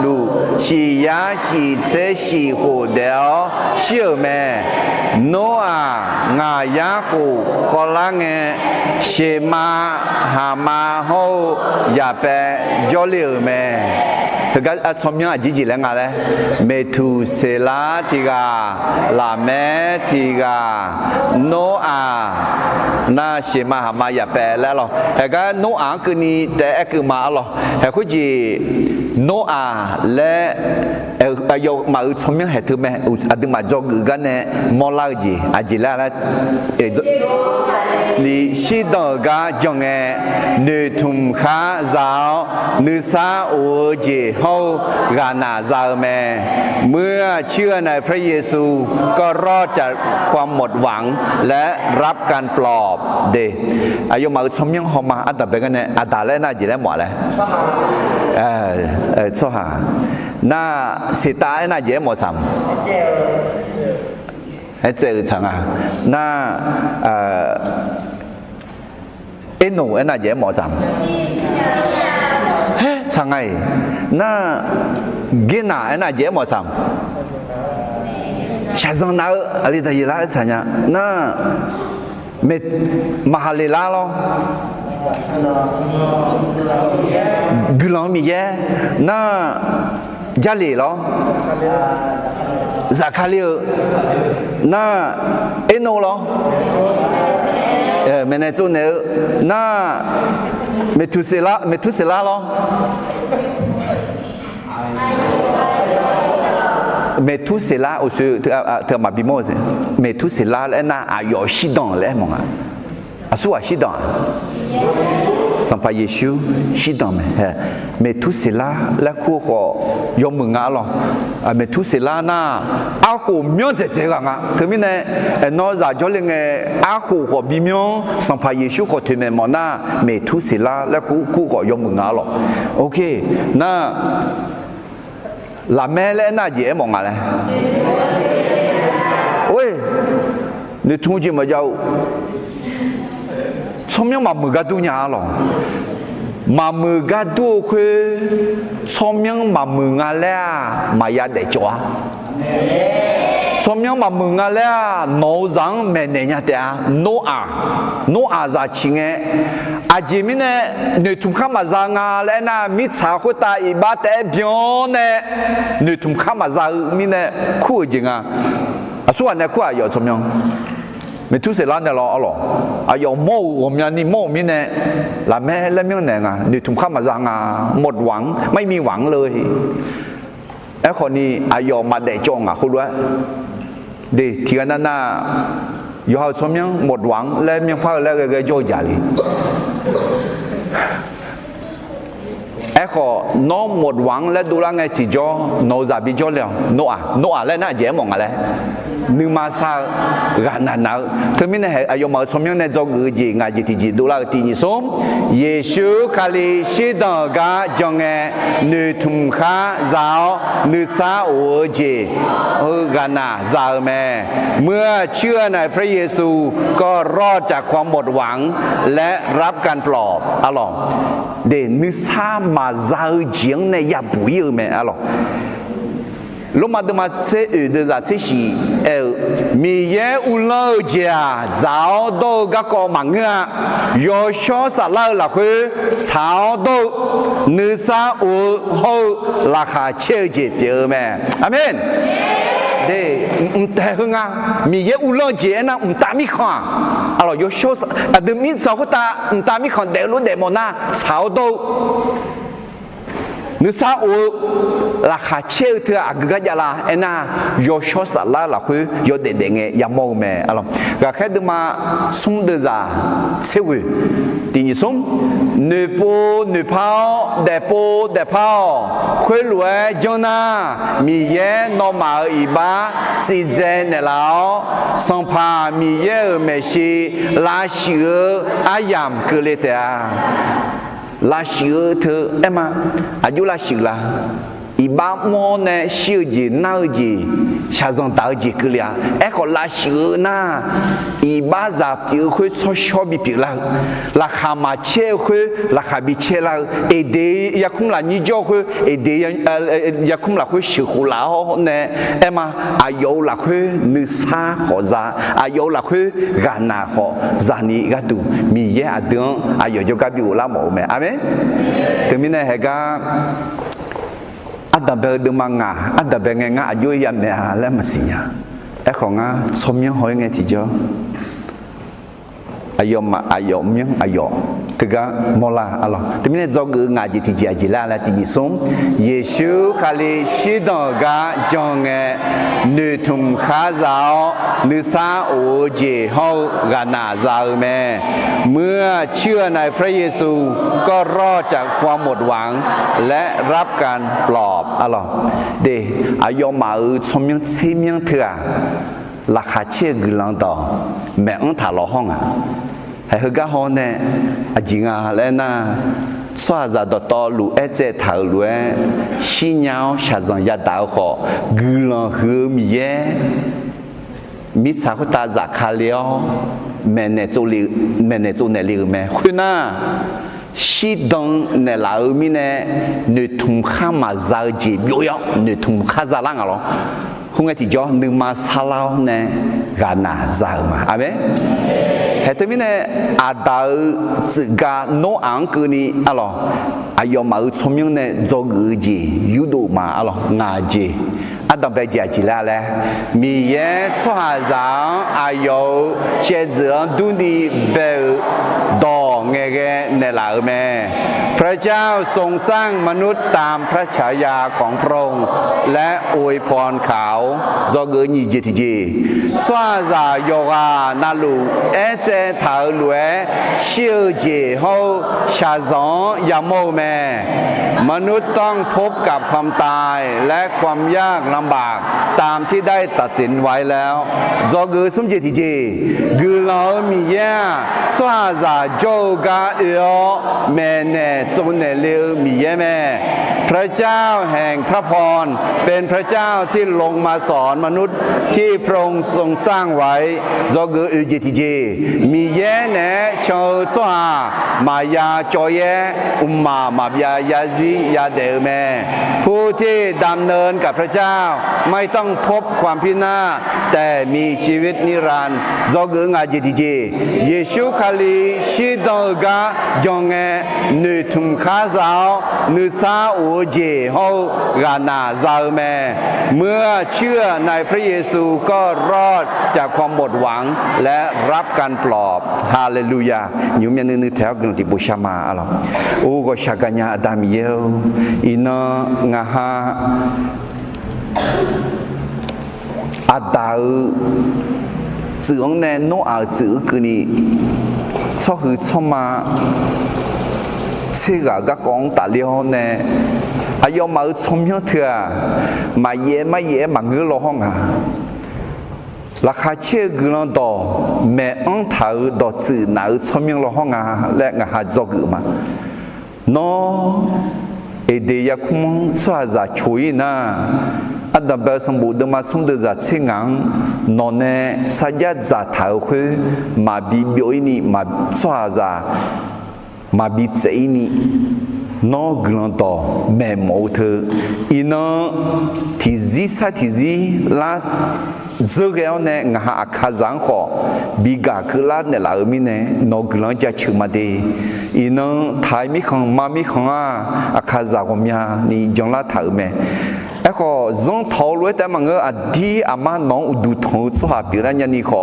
ลูชียาชีเซชีคูเดลเชื่อเมโนอางายาคูขอลังเอเชมาหามาโฮยาเปจอลิเมถ้าเกิดสมัยนั้นจีแล้วไงเลยเมทุเซลาที่กาลาเมที่กาโนอาน่าเชื่อมาหามาอย่าแปลแล้วหรอแต่ก็โนอาคือนี่แต่คือมาหรอแต่คุณจีโนอาและโยมาสมัยเหตุแม่อดีตมาจอกกันเนี่ยมอลาจีจีแล้วนะนี่ชีดกาจงเอเนทุมข้าสาวนุสาโอเจเฮากานาซาเมเมื่อเชื่อในพระเยซูก็รอดจากความหมดหวังและรับการปลอบเดอายุมาสมยังหอมาอัตตาเบกันเนี่ยอัตตาและน่าจีแล้วหมดเลยโซฮาน่าสิตาน่าเยหมดซ้ำไอ้เจ้าฉันอ่ะน่าเอ็นหนูน่าเยหมดซ้ำเฮ้ฉันไงน่ากินน่ะน่าเยหมดซ้ำฉันสั่งน่าอะไรแต่ยีราฉันเนี่ยน่าไม่มหาลีลาหรอกุลามีเยน่าจาลีหรอซาคาลีน่าเอโนหรอเมเนจูเนน่าเมทุเซลาหรอ mais tout cela aussi tu ma bimose mais tout cela là na ayo shidon là mon asua shidon sans pas Yeshua shidon mais tout cela la cour yo munga lo mais tout cela na a ko myo je je nga que mine no za jo le a ko bi myo sans pas Yeshua ko te me mona mais tout cela la cour yo munga lo ok na la mère là na je mon là oui你同志们叫聪明嘛，没个多年了，嘛没个多会聪明嘛没个了，嘛也得做。聪明嘛没个了，脑上没那样的啊，脑啊在轻诶，啊前面呢，你同看嘛在啊来那米茶会打一把代表呢，你同看嘛在米呢苦劲啊，啊说呢苦啊要聪明。mais tout cela ne l'a alors ayo mo 我们นี่โมมีเนี่ยละแม่ละเมียงเนี่ยอ่ะนี่ถุงข้าวมาจังอ่ะหมดหวังไม่มีหวังเลยไอ้คนนี้อายอมาได้จงอ่ะคุณรู้ไหมดีที่กันนั้นน่ะอยู่หาชมยังหมดหวังแล้วยังพาแล้วก็โจยาลีไอ้คนน้องหมดหวังแล้วดูแลไงจีจ่อโนซาบิจ่อแล้วโนอ่ะแล้วน่าเจ๋มองอะไรนึกมาซากันนั่นคือมิเนี่ยอายุมาสมยังในจงจีงาจีที่จีดูแลที่นี่สมเยซูคาลิชิดองกาจงเงนึกทุ่มข้าเจ้านึกซาโอจีกันน่ะเจ้าแม่เมื่อเชื่อในพระเยซูก็รอดจากความหมดหวังและรับการปลอบอะหรอเดนึกซามาเจ้าเจียงในยาบุยแม่อะหรอลมาดมาเสอเดจะเชชีมีเยอุลเจียเจ้าโตก็กมังเงยอชอสลาละคือชาวโตนึกซาอุโหราคาเชื่อเจียแม่อาเมนเด้แต่หึงอ่ะมีเยอุลเจียนะตามิขวาอะหรอยอชอสอะเดมิสาวตาตามิขวาเดลุเดโมนาชาวโตนึกซาอุราคาเชื่อเธออักกะยาลาเอ็น่ายอชอสลาละคือยอเดเงยามองแม่อะลอก็แค่ดมาซุ่มเดจาเซวิตีนี่ซุ่มเนโปเนพาวเดโปเดพาวคุยรวยจงนามีเยนอมาอีบาสิเจเนลาวสังพามีเยเมชีลาชิเออายามเกเลเตอาลาชิเอเธอเอ็มอายุลาชิลาอีบ้ามอเนี่ยชิวจีน่าจีชาซังตาจีกเลียเอ็กลาชิเอน่าอีบ้าจับจีคุยชอบบิปิลาราคามาเช่คุยราคาบิเชลาเอเดียคุมลานิจอคุยเอเดียคุมลาคุยชิคุลาเนี่ยเอ็มอายุลาคุยนึซาขอซาอายุลาคุยกานาขอซานีกัดูมีเยอะดึงอายุจะกับบิวลาหมอแม่อาเมนถึงมีเนี่ยเหกาอัดดับเบลดึงมังงาอัดดับเบลงาอายุยามเนี่ยแล้วมาสิญาไอ้ของงาสมยังหอยไงที่เจ้าอายุมาอายุยังอายุถึงก็มลาอะไรแต่ไม่ได้จอกงาจิที่เจ้าจิลาแล้วที่สมเยซูคาลิชิดองกาจงเงนึกทุ่มข้าเจ้านึกซาโอเจเฮากานาซาแม่เมื่อเชื่อในพระเยซูก็รอดจากความหมดหวังและรับการปลอบอะไรเดอายุมาสมยังเชี่ยงเถื่อราคาเชื่อกุลังต่อแม่อันถาลห้องอ่ะให้เฮก้าห้องเนี่ยจริงอ่ะแล้วนะสวาจะต่อลูเอเจถาลูเอชิญาชาจังยาดาวขอกุลังหือมีเยมิสาคุตาจากคาเลียวแม่เนี่ยจูลีแม่เนี่ยจูเนี่ยลีแม่คุณน่ะชีดงเนี่ยลาวมีเนี่ยนึกทุ่มข้ามาซาจีบิวยนึกทุ่มข้าซาลังอ่ะหรอคงไอ้ที่จ่อนึกมาซาลาวเนี่ยกานาซามาอ่ะเบ้เหตุมีเนี่ยอาดาจึกาโนอังกุนีอ่ะหรออายุมาชมยังเนี่ยจงอืจียูโดมาอ่ะหรองาจีอันดับแรกจีละเลยมีเยชวาจังอายุเชื่อดูนี่เบลดองเงี้ยเนี่ยละแม่พ พระเจ้าทรงสร้างมนุษย์ตามพระฉายาของพระองค์และอวยพรเขาdo gỡ nhịจิตจีxoa giả yoga na lu e che thở lue siêuจีโฮชาซองยาโมแม่มนุษย์ต้องพบกับความตายและความยากลำบากตามที่ได้ตัดสินไว้แล้วdo gỡ sumจิตจีกึลามียาxoa giả yogaเออแม่เนจงเนเลวมีเยแม่พระเจ้าแห่งพระพรเป็นพระเจ้าที่ลงมาสอนมนุษย์ที่พระองค์ทรงสร้างไว้do gỡ ưจิตจีมีเยเนเชอจ้ามายาจอยเยอุมมาบยายาซียาเดอแม่ผู้ที่ดำเนินกับพระเจ้าไม่ต้องพบความพินาศแต่มีชีวิตนิรันดร์do gỡ ngàiจิตจีเยซูคาลีชีดอกาจงเงนึทุมข้าสาวนึซาอูเจโฮกานาซาแม่เมื่อเชื่อในพระเยซูก็รอดจากความหมดหวังและรับการปลอบฮาเลลูยาอยู่เมียนึแถวกันที่บูชามาอะไรโอ้ก็ชักกันยาดามเยวอินงาฮาอาดาจืองเนโนอาจือคือนี่ชอบคือชอบมาเชื่อก็กองตาเลี้ยวเนอายมาชมยอดเถื่อมาเย่มาเย่มาเงือร้องราคาเชื่อกุลดอแม่อังเท้าดอสื่อหนาวชมยอดร้องและงาหาจกุมาโนเอเดียคุมชัวจะช่วยนะอันดับเบสมบูรณ์มาส่งเดือดเชิงงนอนเนสัญญาจะเท้าคือมาบีบอยนี่มาชัวจะมาบีเจนี่นอกลันต่อแม่หมอเธออีนที่ซีสัตที่ซีลาเจอแล้วเนี่ยงาอาคาจังขอบิกาคือลาเนี่ยลามีเนี่ยนอกลันจะชื่อมาดีอีนไทยมีของมามีของอาคาจังของมีนี่จังลาถ่ายแม่ไอ้ข้อจงทอลวยแต่มังเออดีอามาน้องอุดูทงชัวปีนั้นยันนี่ข้อ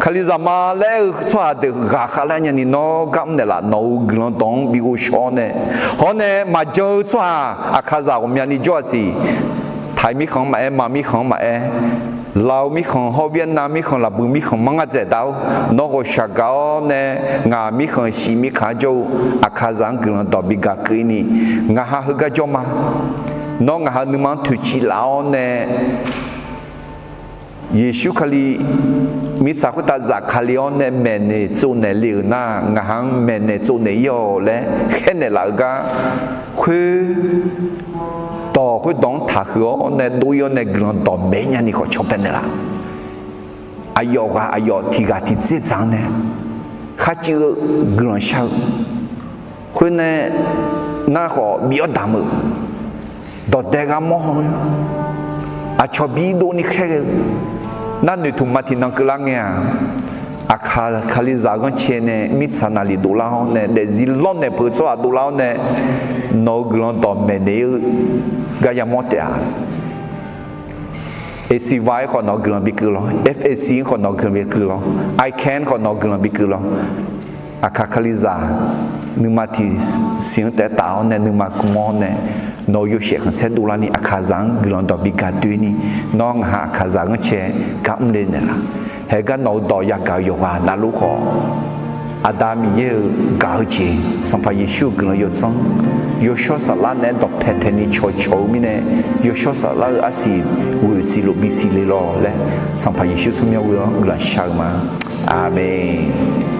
คาลิซามาแล้วชัวเด็กกาคาแล้วยันนี่น้องกำเนี่ยละน้องกลันตองบิโกชอเนี่ยฮอนเนี่ยมาเจอชัวอาคาซาของยันนี่จ่อสิไทยมีของมาเอมามีของมาเอเรามีของฮอเวียนนามีของลาบุมีของมังกรเจดาวนกชากาเนี่ยงามีของชิมิขาโจอาคาซังกลันตอบิกาคืนนี่งาฮาฮกาโจมาน้องหาหนึ่งมันทุจิลาวเนี่ยเยซูคาลีมิสักตาจากคาลิออนเนี่ยแม่เนี่ยจูเนี่ยเลี้ยงน่างาหังแม่เนี่ยจูเนี่ยย่อเลยแค่เนี่ยละก็คือต่อคือต้องถักหัวเนี่ยดูยเนี่ยกลันต่อแม่เนี่ยนี่ก็ชอบเป็นเนี่ยละอายกอายที่กาที่เจ็ดจังเนี่ยข้าเจอกลันชาคือเนี่ยน่าขอมีอดามือดอดเดกามออาชอบบีโดนี่แค่นั่นนี่ทุ่มมาที่นังกลังเนี่ยอาคาลิซากันเชนเนี่ยมิสานาลีดูลาวเนี่ยเดซิลอนเนี่ยเปิดสวัสดูลาวเนี่ยนกลันต่อเมเนลกายามอเตอเอซีไวขอนกลันบิกลอเอฟเอซีขอนกลันบิกลอไอแคนขอนกลันบิกลออาคาลิซานึกมาที่เสียงแต่ตาเนี่ยนึกมาคุมอนเนี่ยน้อยเชื่อกันเสร็จดูแลนี่อาคาซังกลันดอบิกาตุนี่น้องหาอาคาซังเชื่อกับมันเนี่ยละเฮกันน้องดอยากอยู่ว่านาลูกขออาดามีเยอะกาจีสัมภาระชูกลันยศซังยศสลาเนี่ยดอกเพชรนี่โชว์มีเนี่ยยศสลาอาศัยวิสิลุบิสิเลโลและสัมภาระชูสมัยวิลกลันชามาอาเมน